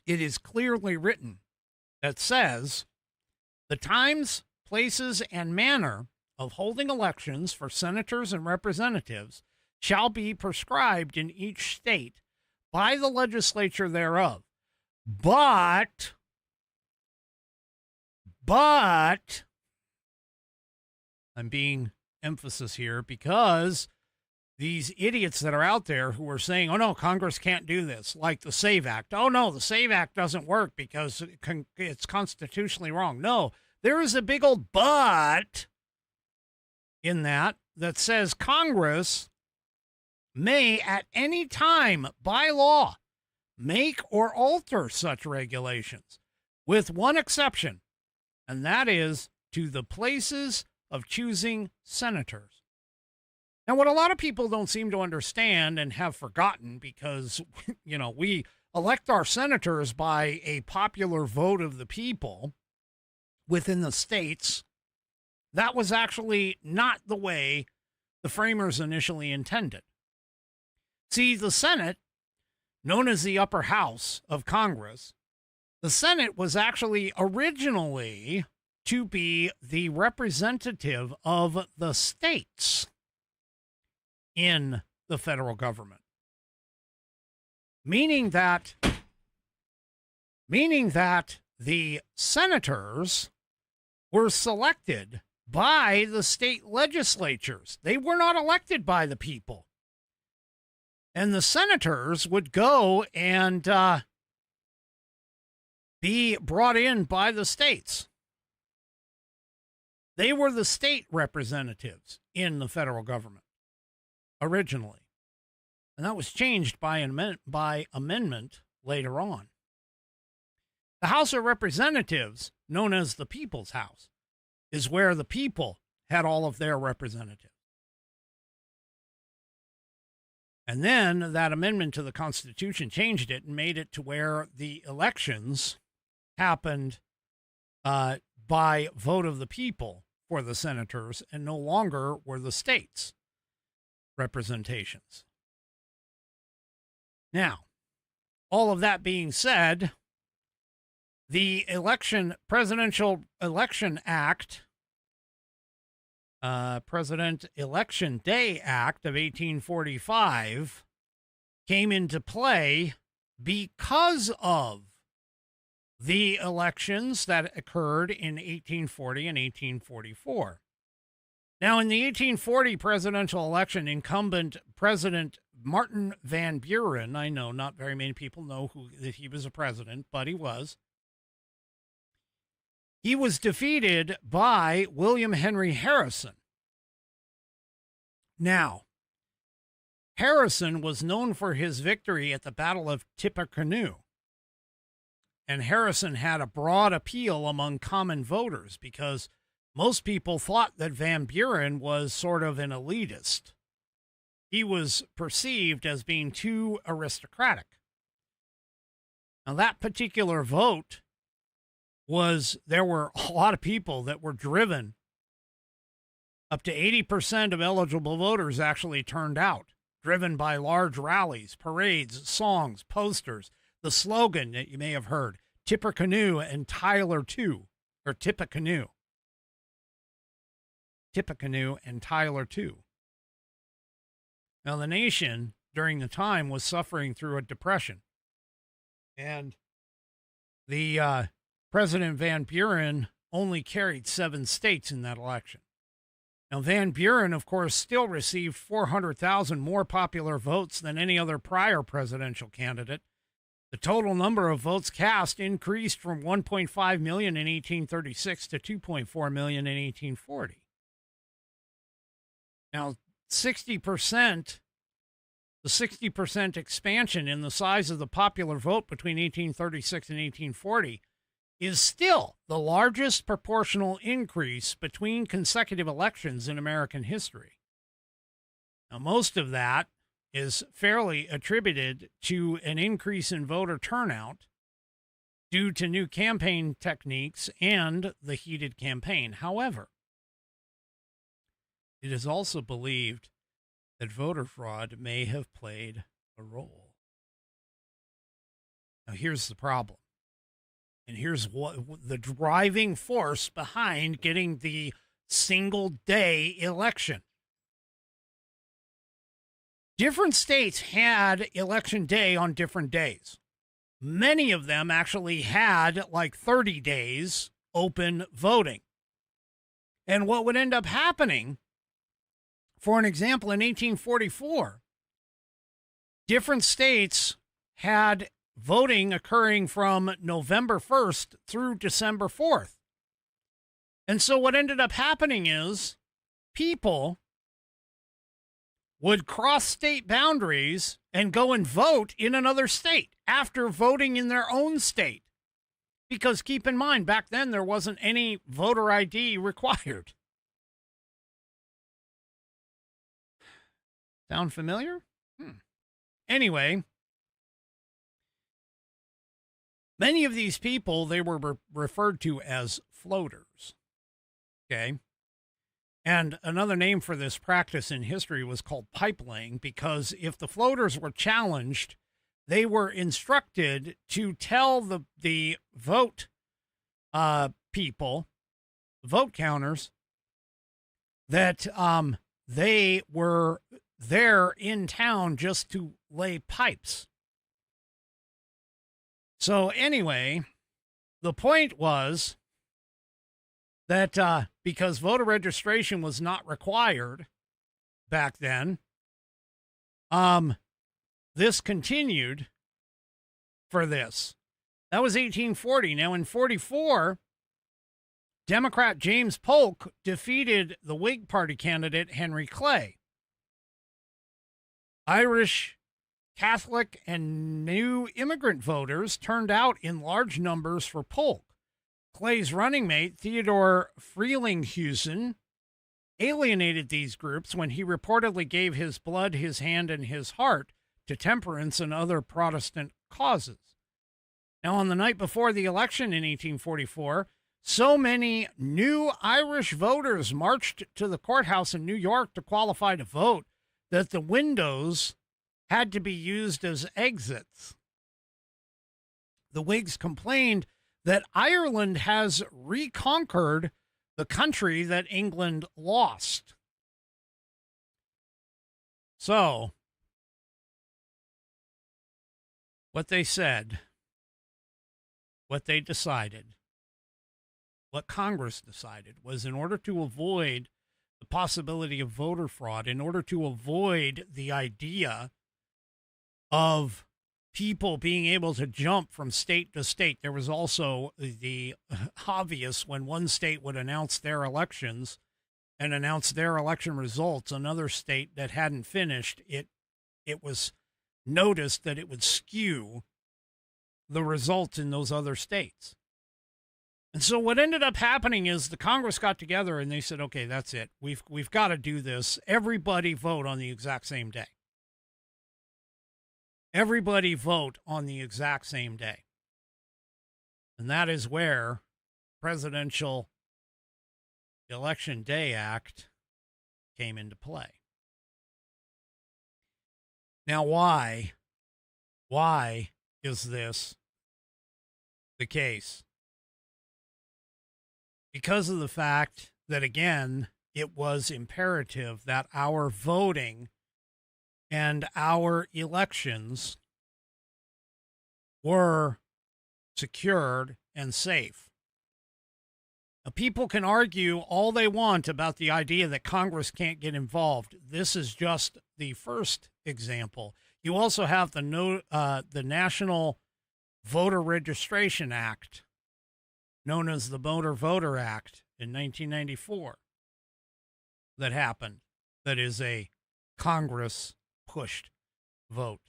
It is clearly written that says the times, places, and manner of holding elections for senators and representatives shall be prescribed in each state by the legislature thereof. But I'm being emphasis here because these idiots that are out there who are saying, oh no, Congress can't do this, like the SAVE Act. Oh no, the SAVE Act doesn't work because it's constitutionally wrong. No, there is a big old but in that says Congress may at any time by law make or alter such regulations, with one exception, and that is to the places of choosing senators. Now, what a lot of people don't seem to understand and have forgotten, because, we elect our senators by a popular vote of the people within the states, that was actually not the way the framers initially intended. See, the Senate, known as the upper house of Congress, the Senate was actually originally to be the representative of the states in the federal government, meaning that the senators were selected by the state legislatures. They were not elected by the people. And the senators would go and be brought in by the states. They were the state representatives in the federal government originally. And that was changed by amendment later on. The House of Representatives, known as the People's House, is where the people had all of their representatives. And then that amendment to the Constitution changed it and made it to where the elections happened by vote of the people for the senators, and no longer were the states' representations. Now, all of that being said, the Presidential Election Act, President Election Day Act of 1845 came into play because of the elections that occurred in 1840 and 1844. Now, in the 1840 presidential election, incumbent President Martin Van Buren, I know not very many people know that he was a president, but he was defeated by William Henry Harrison. Now, Harrison was known for his victory at the Battle of Tippecanoe. And Harrison had a broad appeal among common voters because most people thought that Van Buren was sort of an elitist. He was perceived as being too aristocratic. Now, that particular vote there were a lot of people that were driven. Up to 80% of eligible voters actually turned out, driven by large rallies, parades, songs, posters. The slogan that you may have heard, Tippecanoe and Tyler too, or Tippecanoe. Tippecanoe and Tyler too. Now, the nation during the time was suffering through a depression. And the President Van Buren only carried 7 states in that election. Now, Van Buren, of course, still received 400,000 more popular votes than any other prior presidential candidate. The total number of votes cast increased from 1.5 million in 1836 to 2.4 million in 1840. Now, 60%, the 60% expansion in the size of the popular vote between 1836 and 1840 is still the largest proportional increase between consecutive elections in American history. Now, most of that is fairly attributed to an increase in voter turnout due to new campaign techniques and the heated campaign. However, it is also believed that voter fraud may have played a role. Now, here's the problem. And here's what the driving force behind getting the single day election. Different states had election day on different days. Many of them actually had like 30 days open voting. And what would end up happening, for an example, in 1844, different states had voting occurring from November 1st through December 4th. And so what ended up happening is people would cross state boundaries and go and vote in another state after voting in their own state. Because keep in mind, back then there wasn't any voter ID required. Sound familiar? Anyway, many of these people, they were referred to as floaters. Okay? And another name for this practice in history was called pipelaying, because if the floaters were challenged, they were instructed to tell the vote people, vote counters, that they were there in town just to lay pipes. So anyway, the point was that because voter registration was not required back then, this continued for this. That was 1840. Now, in 44, Democrat James Polk defeated the Whig Party candidate Henry Clay. Irish, Catholic, and new immigrant voters turned out in large numbers for Polk. Clay's running mate, Theodore Frelinghuysen, alienated these groups when he reportedly gave his blood, his hand, and his heart to temperance and other Protestant causes. Now, on the night before the election in 1844, so many new Irish voters marched to the courthouse in New York to qualify to vote that the windows had to be used as exits. The Whigs complained that Ireland has reconquered the country that England lost. So, what they said, what they decided, what Congress decided was, in order to avoid the possibility of voter fraud, in order to avoid the idea of people being able to jump from state to state. There was also the obvious, when one state would announce their elections and announce their election results, another state that hadn't finished, it was noticed that it would skew the results in those other states. And so what ended up happening is the Congress got together and they said, okay, that's it. We've got to do this. Everybody vote on the exact same day. Everybody vote on the exact same day. And that is where Presidential Election Day Act came into play. Now, why is this the case? Because of the fact that, again, it was imperative that our voting and our elections were secured and safe. Now, people can argue all they want about the idea that Congress can't get involved. This is just the first example. You also have the National Voter Registration Act, known as the Motor Voter Act in 1994, that happened. That is a Congress pushed vote.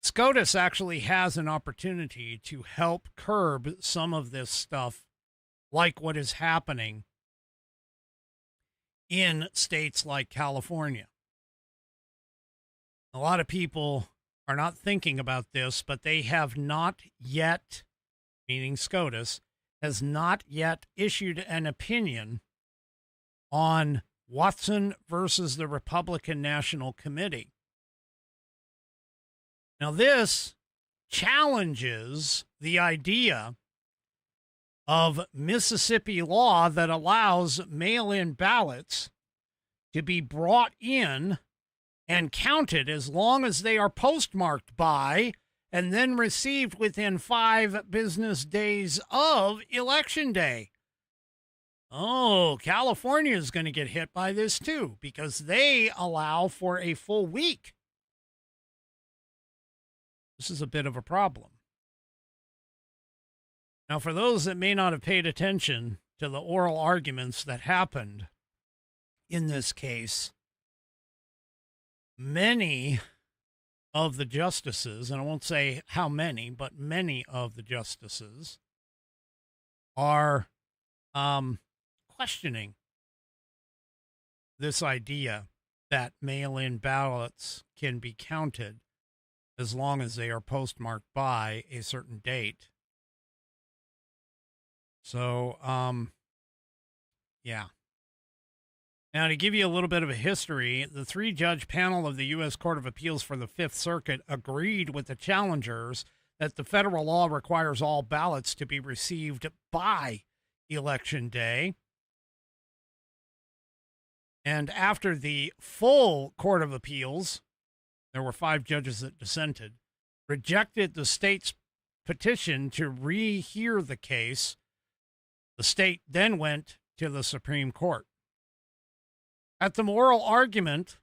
SCOTUS actually has an opportunity to help curb some of this stuff, like what is happening in states like California. A lot of people are not thinking about this, but they have not yet, meaning SCOTUS, has not yet issued an opinion on Watson versus the Republican National Committee. Now, this challenges the idea of Mississippi law that allows mail-in ballots to be brought in and counted as long as they are postmarked by and then received within 5 business days of Election Day. Oh, California is going to get hit by this too, because they allow for a full week. This is a bit of a problem. Now, for those that may not have paid attention to the oral arguments that happened in this case, many of the justices, and I won't say how many, but many of the justices are questioning this idea that mail-in ballots can be counted as long as they are postmarked by a certain date. So, yeah. Now, to give you a little bit of a history, the 3-judge panel of the U.S. Court of Appeals for the Fifth Circuit agreed with the challengers that the federal law requires all ballots to be received by Election Day. And after the full Court of Appeals, there were 5 judges that dissented, rejected the state's petition to rehear the case. The state then went to the Supreme Court. At the oral argument,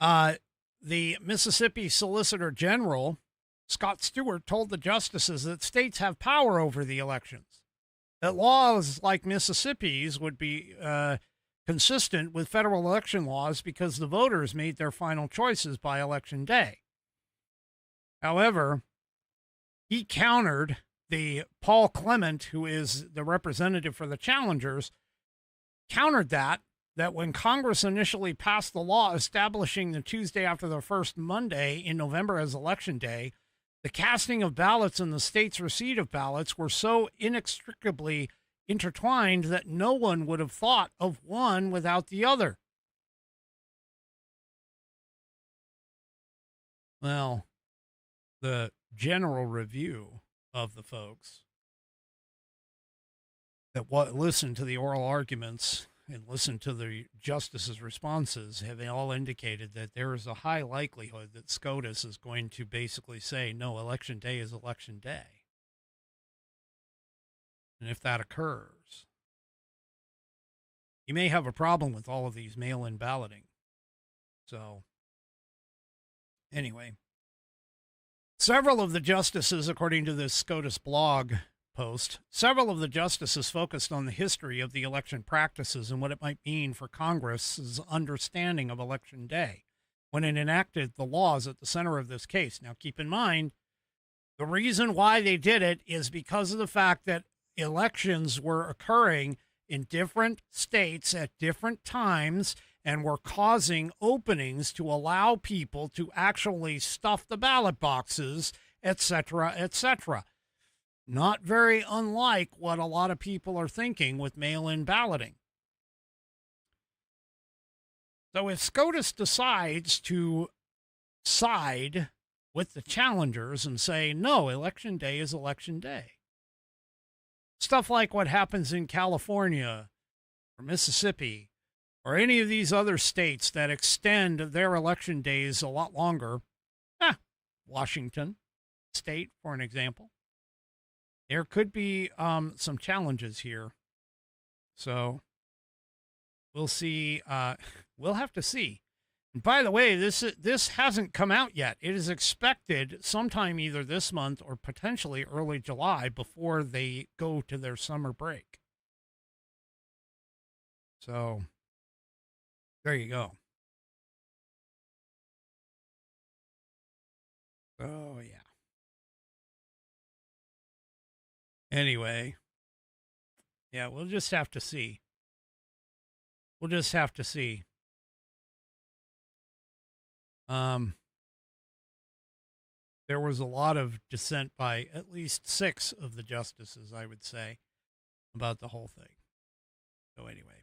the Mississippi Solicitor General, Scott Stewart, told the justices that states have power over the elections, that laws like Mississippi's would be consistent with federal election laws because the voters made their final choices by Election Day. However, he countered the Paul Clement, who is the representative for the challengers, countered that when Congress initially passed the law establishing the Tuesday after the first Monday in November as Election Day, the casting of ballots and the state's receipt of ballots were so inextricably intertwined that no one would have thought of one without the other. Well, the general review of the folks that listened to the oral arguments and listened to the justices' responses have all indicated that there is a high likelihood that SCOTUS is going to basically say, no, Election Day is Election Day. And if that occurs, you may have a problem with all of these mail-in balloting. So, anyway, several of the justices, according to this SCOTUS blog post, several of the justices focused on the history of the election practices and what it might mean for Congress's understanding of Election Day when it enacted the laws at the center of this case. Now, keep in mind, the reason why they did it is because of the fact that elections were occurring in different states at different times and were causing openings to allow people to actually stuff the ballot boxes, etc., etc. Not very unlike what a lot of people are thinking with mail-in balloting. So if SCOTUS decides to side with the challengers and say, no, Election Day is Election Day, stuff like what happens in California or Mississippi or any of these other states that extend their election days a lot longer, Washington State, for an example, there could be some challenges here. So we'll see. We'll have to see By the way, this hasn't come out yet. It is expected sometime either this month or potentially early July before they go to their summer break. So there you go. Oh, yeah. Anyway, yeah, we'll just have to see. We'll just have to see. There was a lot of dissent by at least 6 of the justices, I would say, about the whole thing. So anyway.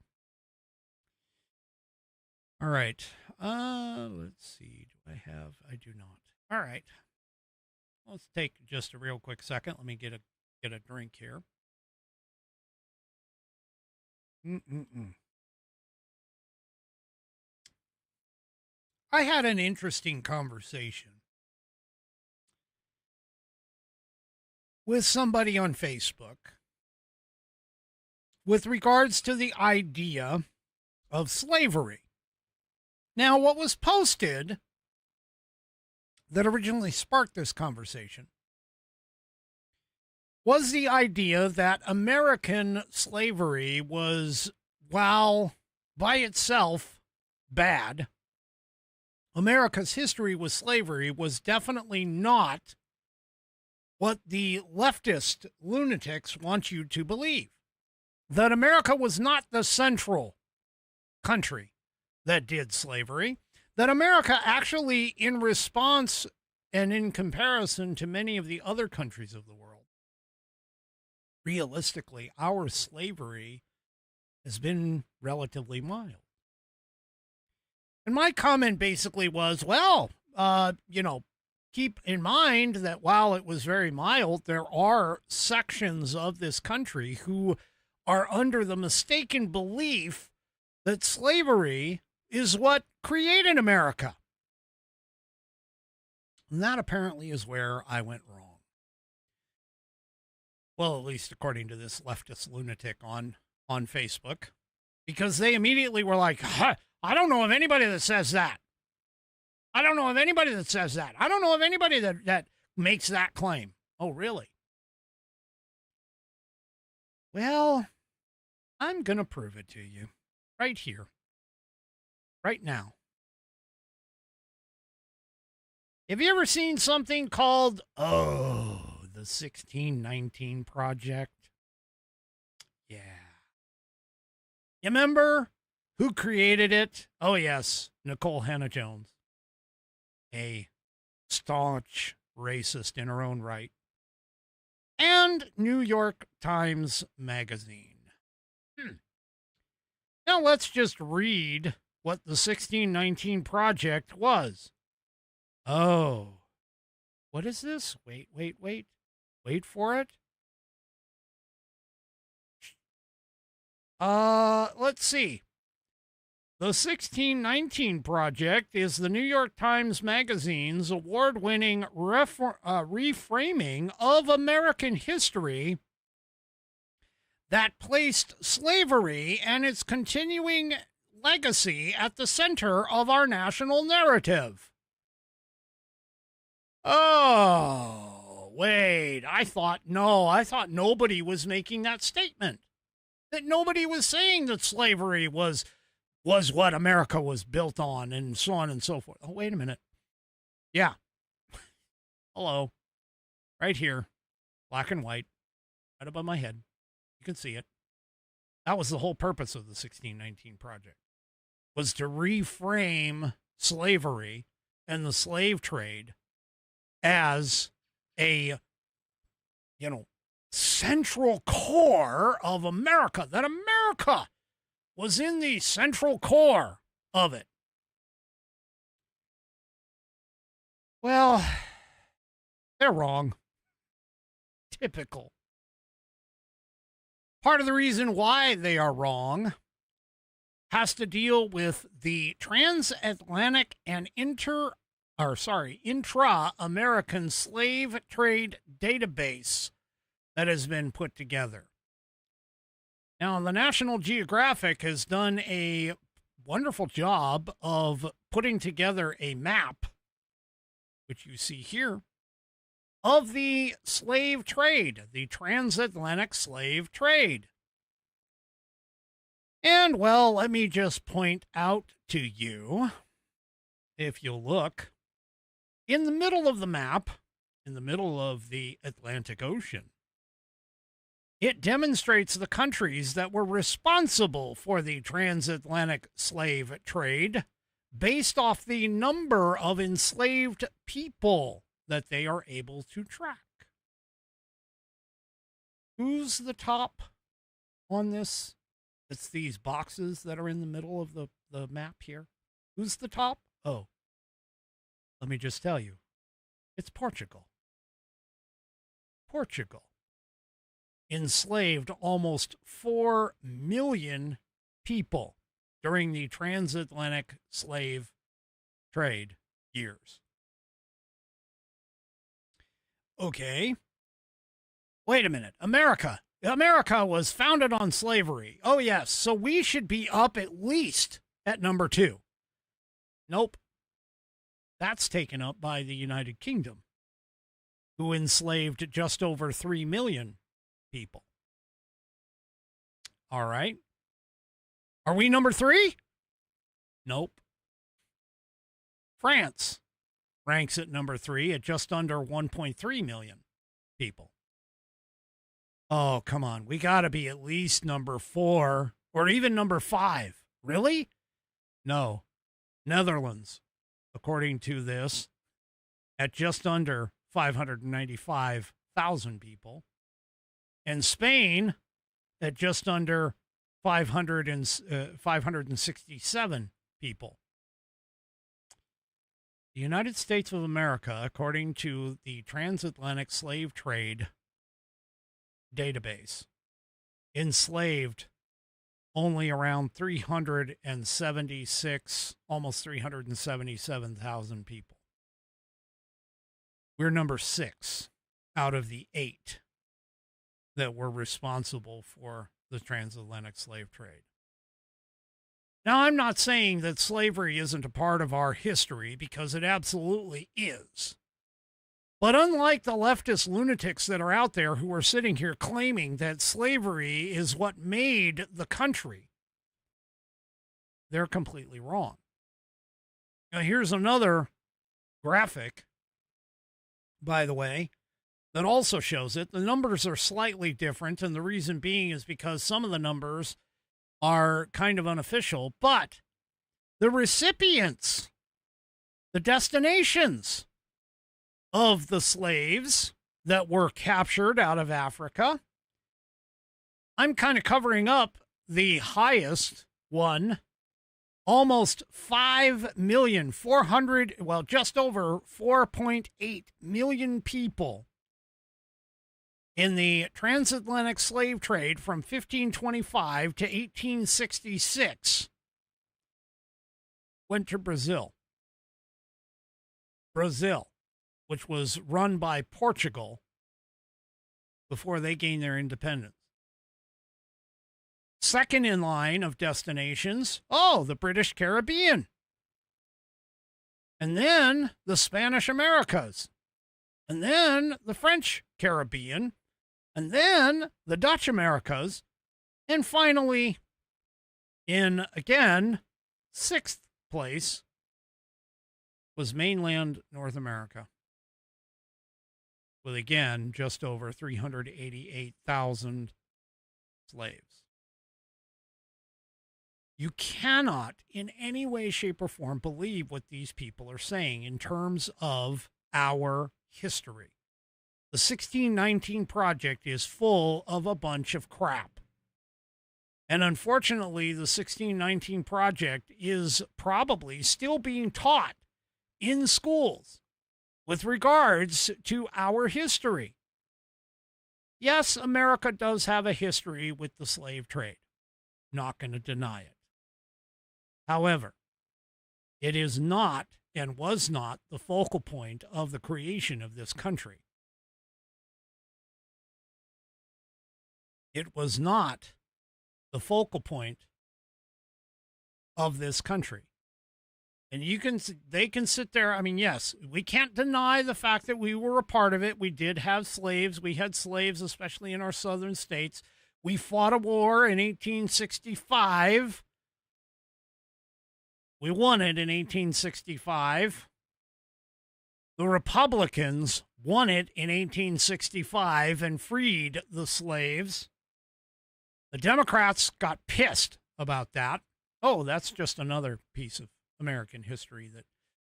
All right. Let's see. Do I have? I do not. All right. Let's take just a real quick second. Let me get a drink here. I had an interesting conversation with somebody on Facebook with regards to the idea of slavery. Now, what was posted that originally sparked this conversation was the idea that American slavery was, while by itself bad, America's history with slavery was definitely not what the leftist lunatics want you to believe. That America was not the central country that did slavery. That America actually, in response and in comparison to many of the other countries of the world, realistically, our slavery has been relatively mild. And my comment basically was, well, keep in mind that while it was very mild, there are sections of this country who are under the mistaken belief that slavery is what created America. And that apparently is where I went wrong. Well, at least according to this leftist lunatic on Facebook, because they immediately were like, I don't know of anybody that says that. I don't know of anybody that says that. I don't know of anybody that makes that claim. Oh, really? Well, I'm going to prove it to you right here, right now. Have you ever seen something called, the 1619 Project? Yeah. You remember who created it? Oh, yes, Nicole Hannah-Jones. A staunch racist in her own right. And New York Times Magazine. Now let's just read what the 1619 Project was. Oh, what is this? Wait. Wait for it. Let's see. The 1619 Project is the New York Times Magazine's award-winning reframing of American history that placed slavery and its continuing legacy at the center of our national narrative. Oh, wait, I thought nobody was making that statement. That nobody was saying that slavery was what America was built on and so on and so forth. Oh, wait a minute. Yeah. Hello. Right here. Black and white. Right above my head. You can see it. That was the whole purpose of the 1619 Project. Was to reframe slavery and the slave trade as a, central core of America. That America was in the central core of it. Well, they're wrong. Typical. Part of the reason why they are wrong has to deal with the transatlantic and intra-American slave trade database that has been put together. Now, the National Geographic has done a wonderful job of putting together a map, which you see here, of the slave trade, the transatlantic slave trade. And, well, let me just point out to you, if you'll look, in the middle of the map, in the middle of the Atlantic Ocean, it demonstrates the countries that were responsible for the transatlantic slave trade based off the number of enslaved people that they are able to track. Who's the top on this? It's these boxes that are in the middle of the map here. Who's the top? Oh, let me just tell you. It's Portugal. Portugal enslaved almost 4 million people during the transatlantic slave trade years. Okay. Wait a minute. America was founded on slavery. Oh, yes. So we should be up at least at number 2. Nope. That's taken up by the United Kingdom, who enslaved just over 3 million people. All right. Are we number 3? Nope. France ranks at number 3 at just under 1.3 million people. Oh, come on. We got to be at least number 4 or even number 5. Really? No. Netherlands, according to this, at just under 595,000 people. And Spain at just under 567 people. The United States of America, according to the Transatlantic Slave Trade database, enslaved only around 376, almost 377,000 people. We're number 6 out of the 8 that were responsible for the transatlantic slave trade. Now, I'm not saying that slavery isn't a part of our history, because it absolutely is. But unlike the leftist lunatics that are out there who are sitting here claiming that slavery is what made the country, they're completely wrong. Now, here's another graphic, by the way, that also shows it. The numbers are slightly different, and the reason being is because some of the numbers are kind of unofficial, but the recipients, the destinations of the slaves that were captured out of Africa, I'm kind of covering up the highest one, almost 5,400,000, well, just over 4.8 million people in the transatlantic slave trade from 1525 to 1866 went to Brazil. Brazil, which was run by Portugal before they gained their independence. Second in line of destinations, the British Caribbean. And then the Spanish Americas. And then the French Caribbean. And then the Dutch Americas. And finally, in, again, 6th place, was mainland North America, with, again, just over 388,000 slaves. You cannot in any way, shape, or form believe what these people are saying in terms of our history. The 1619 Project is full of a bunch of crap. And unfortunately, the 1619 Project is probably still being taught in schools with regards to our history. Yes, America does have a history with the slave trade. Not going to deny it. However, it is not and was not the focal point of the creation of this country. It was not the focal point of this country. And they can sit there. I mean, yes, we can't deny the fact that we were a part of it. We did have slaves. We had slaves, especially in our southern states. We fought a war in 1865. We won it in 1865. The Republicans won it in 1865 and freed the slaves. The Democrats got pissed about that. Oh, that's just another piece of American history that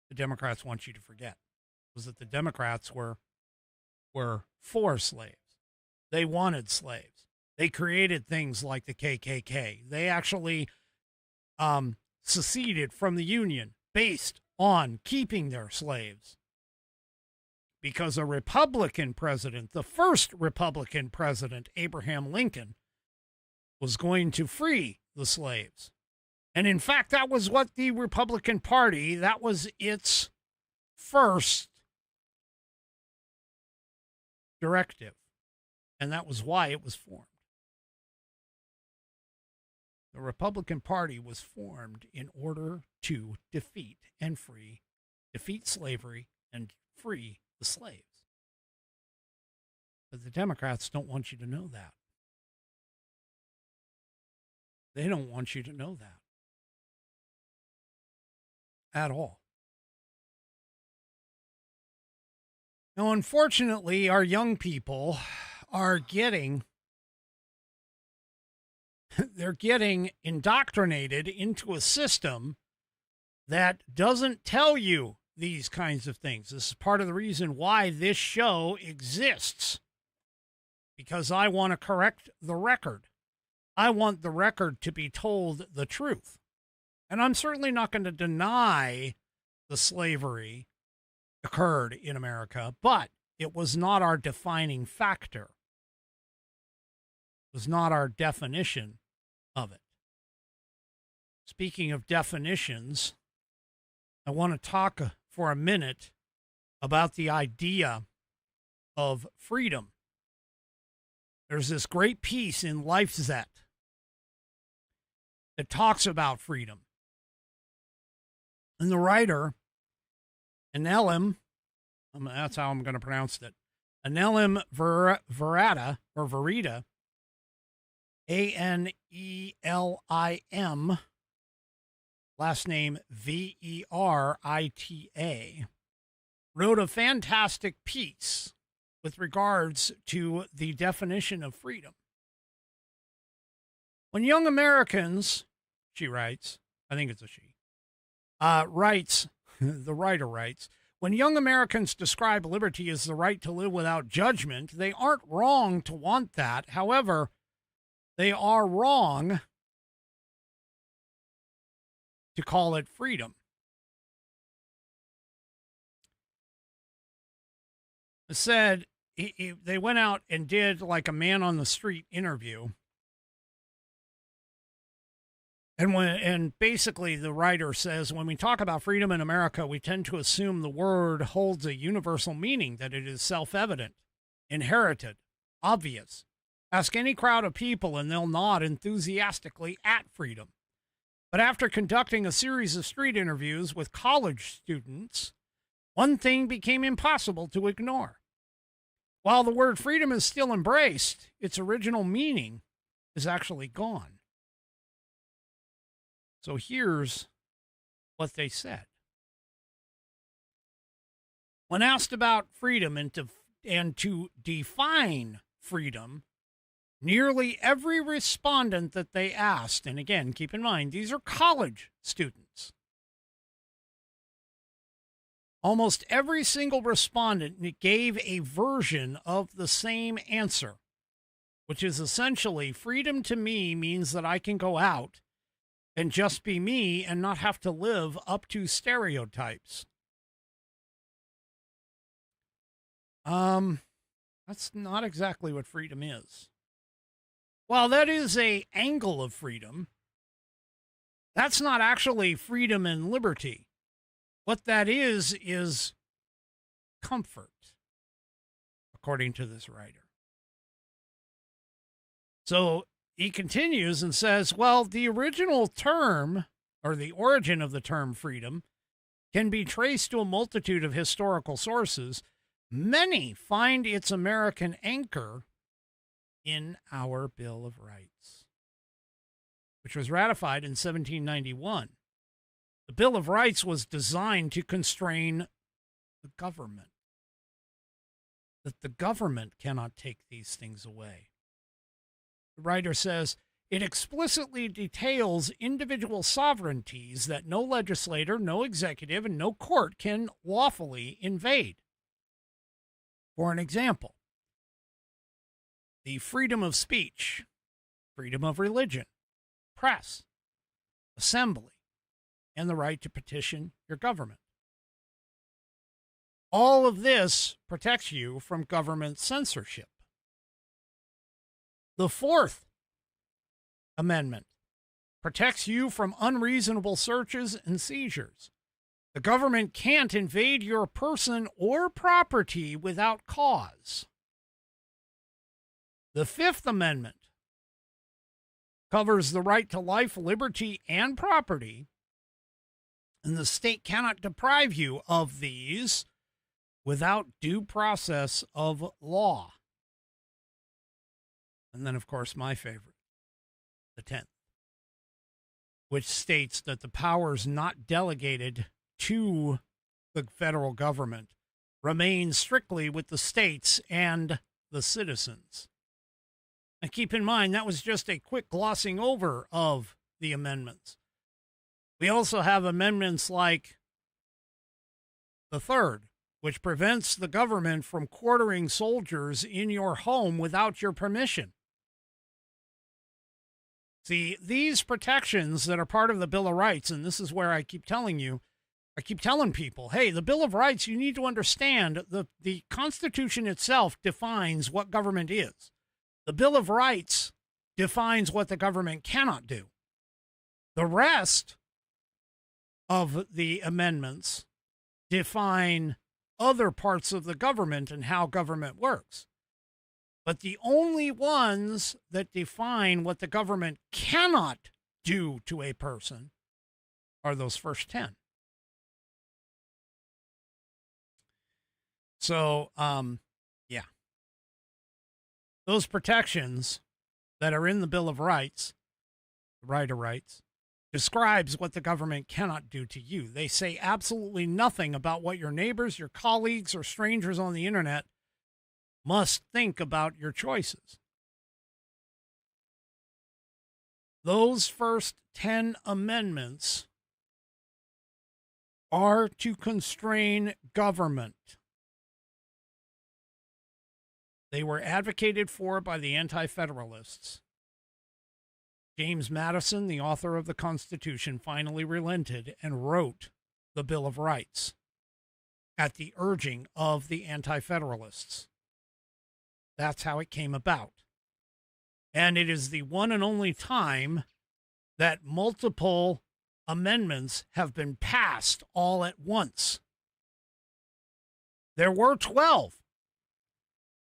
the Democrats want you to forget, was that the Democrats were for slaves. They wanted slaves. They created things like the KKK. They actually seceded from the Union based on keeping their slaves, because a Republican president, the first Republican president, Abraham Lincoln, was going to free the slaves. And in fact, that was what the Republican Party, that was its first directive. And that was why it was formed. The Republican Party was formed in order to defeat slavery and free the slaves. But the Democrats don't want you to know that. They don't want you to know that at all. Now, unfortunately, our young people are getting indoctrinated into a system that doesn't tell you these kinds of things. This is part of the reason why this show exists, because I want to correct the record. I want the record to be told the truth. And I'm certainly not going to deny the slavery occurred in America, but it was not our defining factor. It was not our definition of it. Speaking of definitions, I want to talk for a minute about the idea of freedom. There's this great piece in LifeZet that talks about freedom. And the writer, Anelm, that's how I'm going to pronounce it, Anelm Verita, Anelim, last name Verita, wrote a fantastic piece with regards to the definition of freedom. When young Americans, she writes, I think it's a she, the writer writes, when young Americans describe liberty as the right to live without judgment, they aren't wrong to want that. However, they are wrong to call it freedom. It said they went out and did like a man on the street interview. And basically the writer says, when we talk about freedom in America, we tend to assume the word holds a universal meaning, that it is self-evident, inherited, obvious. Ask any crowd of people and they'll nod enthusiastically at freedom. But after conducting a series of street interviews with college students, one thing became impossible to ignore. While the word freedom is still embraced, its original meaning is actually gone. So here's what they said. When asked about freedom and to define freedom, nearly every respondent that they asked, and again, keep in mind, these are college students. Almost every single respondent gave a version of the same answer, which is essentially, freedom to me means that I can go out and just be me and not have to live up to stereotypes. That's not exactly what freedom is. While that is an angle of freedom, that's not actually freedom and liberty. What that is comfort, according to this writer. So he continues and says, well, the original term, or the origin of the term freedom, can be traced to a multitude of historical sources, many find its American anchor in our Bill of Rights, which was ratified in 1791. The Bill of Rights was designed to constrain the government, that the government cannot take these things away. The writer says, it explicitly details individual sovereignties that no legislator, no executive, and no court can lawfully invade. For an example, the freedom of speech, freedom of religion, press, assembly, and the right to petition your government. All of this protects you from government censorship. The Fourth Amendment protects you from unreasonable searches and seizures. The government can't invade your person or property without cause. The Fifth Amendment covers the right to life, liberty, and property, and the state cannot deprive you of these without due process of law. And then, of course, my favorite, the 10th, which states that the powers not delegated to the federal government remain strictly with the states and the citizens. And keep in mind, that was just a quick glossing over of the amendments. We also have amendments like the third, which prevents the government from quartering soldiers in your home without your permission. See, these protections that are part of the Bill of Rights, and this is where I keep telling people, hey, the Bill of Rights, you need to understand the Constitution itself defines what government is. The Bill of Rights defines what the government cannot do. The rest of the amendments define other parts of the government and how government works. But the only ones that define what the government cannot do to a person are those first 10. So, yeah. Those protections that are in the Bill of Rights, the Right of Rights, describes what the government cannot do to you. They say absolutely nothing about what your neighbors, your colleagues, or strangers on the internet must think about your choices. Those first 10 amendments are to constrain government. They were advocated for by the Anti-Federalists. James Madison, the author of the Constitution, finally relented and wrote the Bill of Rights at the urging of the Anti-Federalists. That's how it came about. And it is the one and only time that multiple amendments have been passed all at once. There were 12.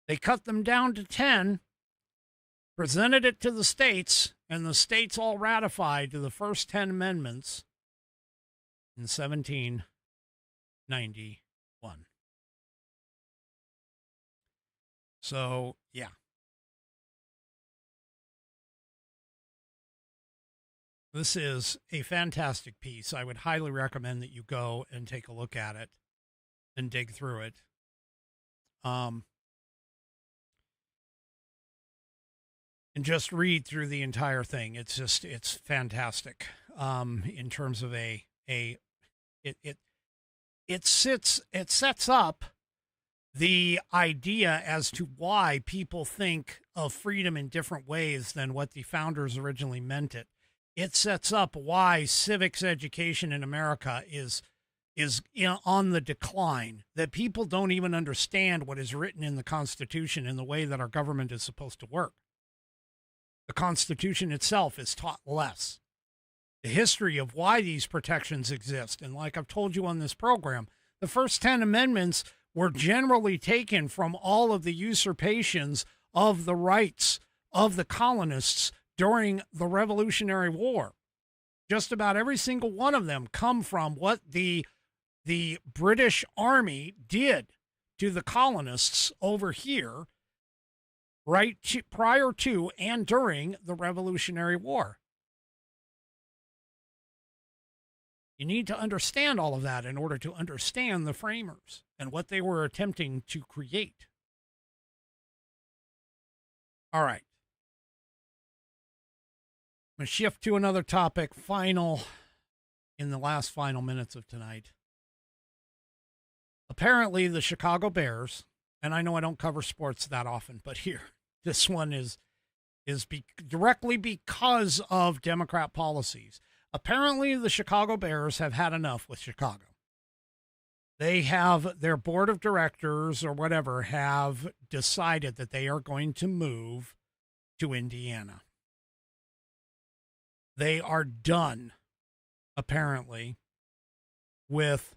They cut them down to 10, presented it to the states, and the states all ratified to the first 10 amendments in 1791. So, yeah. This is a fantastic piece. I would highly recommend that you go and take a look at it and dig through it. And just read through the entire thing. It's fantastic. In terms of it sets up the idea as to why people think of freedom in different ways than what the founders originally meant it. It sets up why civics education in America is on the decline, that people don't even understand what is written in the Constitution and the way that our government is supposed to work. The Constitution itself is taught less. The history of why these protections exist, and like I've told you on this program, the first 10 amendments were generally taken from all of the usurpations of the rights of the colonists during the Revolutionary War. just about every single one of them come from what the British Army did to the colonists over here prior to and during the Revolutionary War. You need to understand all of that in order to understand the framers and what they were attempting to create. All right. I'm going to shift to another topic, in the last final minutes of tonight. Apparently, the Chicago Bears, and I know I don't cover sports that often, but here, this one is directly because of Democrat policies. Apparently, the Chicago Bears have had enough with Chicago. They have, their board of directors or whatever, have decided that they are going to move to Indiana. They are done, apparently, with,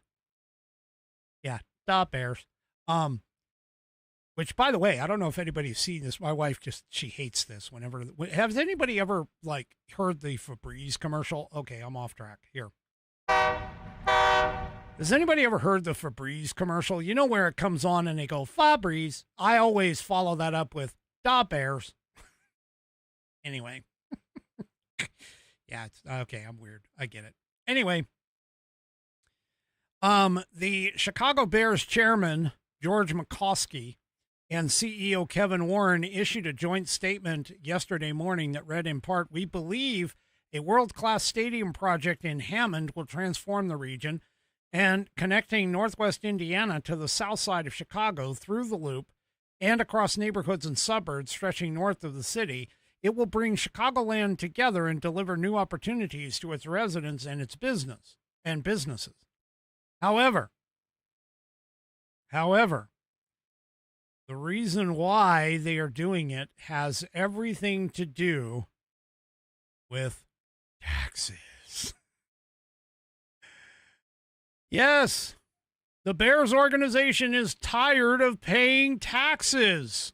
the Bears. Which, by the way, I don't know if anybody's seen this. My wife she hates this whenever. Has anybody ever, heard the Febreze commercial? Okay, I'm off track. Here. Has anybody ever heard the Febreze commercial? You know where it comes on and they go, Febreze. I always follow that up with, da Bears. Anyway. Yeah, it's okay. I'm weird. I get it. Anyway. The Chicago Bears chairman, George McCoskey, and CEO Kevin Warren issued a joint statement yesterday morning that read in part, "We believe a world-class stadium project in Hammond will transform the region, and connecting Northwest Indiana to the south side of Chicago through the loop and across neighborhoods and suburbs stretching north of the city, it will bring Chicagoland together and deliver new opportunities to its residents and its businesses. However, the reason why they are doing it has everything to do with taxes." Yes, the Bears organization is tired of paying taxes.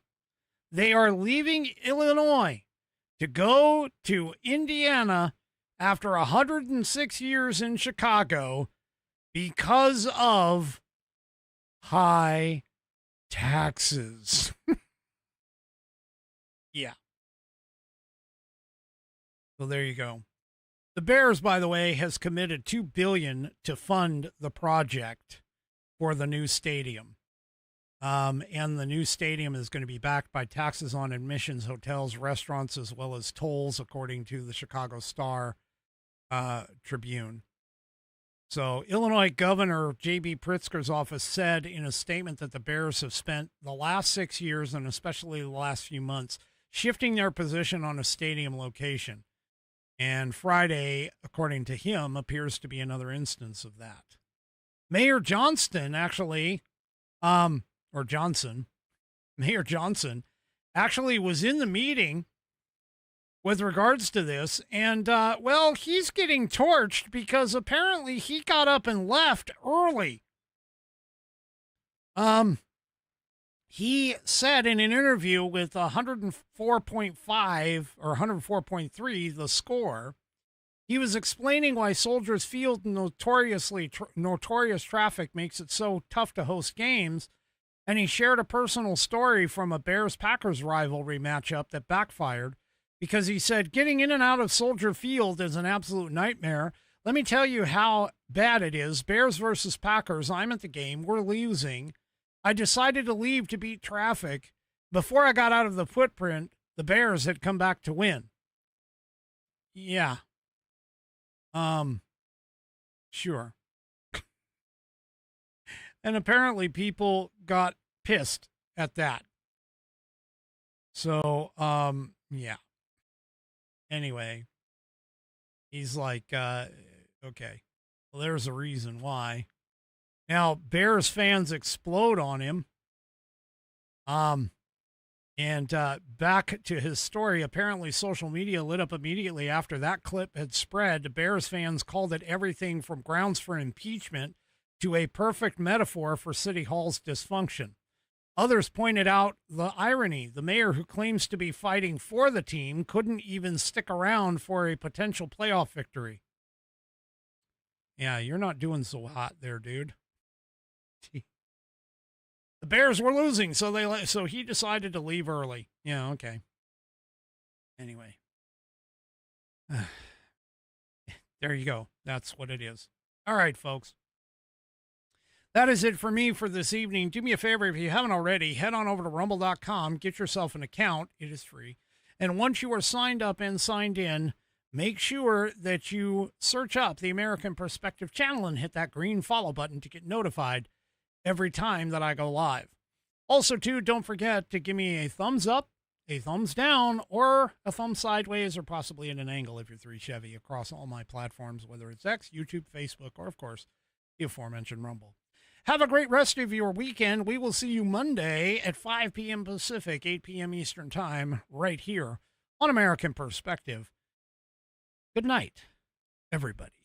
They are leaving Illinois to go to Indiana after 106 years in Chicago because of high taxes. Yeah. So there you go. The Bears, by the way, has committed $2 billion to fund the project for the new stadium. And the new stadium is going to be backed by taxes on admissions, hotels, restaurants, as well as tolls, according to the Chicago Star Tribune. So Illinois Governor J.B. Pritzker's office said in a statement that the Bears have spent the last 6 years, and especially the last few months, shifting their position on a stadium location. And Friday, according to him, appears to be another instance of that. Mayor Johnston actually, Mayor Johnson actually was in the meeting with regards to this. And, he's getting torched because apparently he got up and left early. He said in an interview with 104.5 or 104.3, the score, he was explaining why Soldiers Field notorious traffic makes it so tough to host games. And he shared a personal story from a Bears-Packers rivalry matchup that backfired because he said, "Getting in and out of Soldier Field is an absolute nightmare. Let me tell you how bad it is. Bears versus Packers. I'm at the game. We're losing. I decided to leave to beat traffic. Before I got out of the footprint, the Bears had come back to win." Yeah. Sure. And apparently people got pissed at that. So, yeah. Anyway, he's like, okay, well, there's a reason why. Now, Bears fans explode on him. And back to his story, apparently social media lit up immediately after that clip had spread. Bears fans called it everything from grounds for impeachment to a perfect metaphor for City Hall's dysfunction. Others pointed out the irony. The mayor, who claims to be fighting for the team, couldn't even stick around for a potential playoff victory. Yeah, you're not doing so hot there, dude. The Bears were losing, so he decided to leave early. Yeah, okay. Anyway. There you go. That's what it is. All right, folks. That is it for me for this evening. Do me a favor, if you haven't already, head on over to rumble.com, get yourself an account. It is free. And once you are signed up and signed in, make sure that you search up the American Perspective channel and hit that green follow button to get notified every time that I go live. Also, too, don't forget to give me a thumbs up, a thumbs down, or a thumb sideways, or possibly at an angle if you're 3 Chevy across all my platforms, whether it's X, YouTube, Facebook, or, of course, the aforementioned Rumble. Have a great rest of your weekend. We will see you Monday at 5 p.m. Pacific, 8 p.m. Eastern Time, right here on American Perspective. Good night, everybody.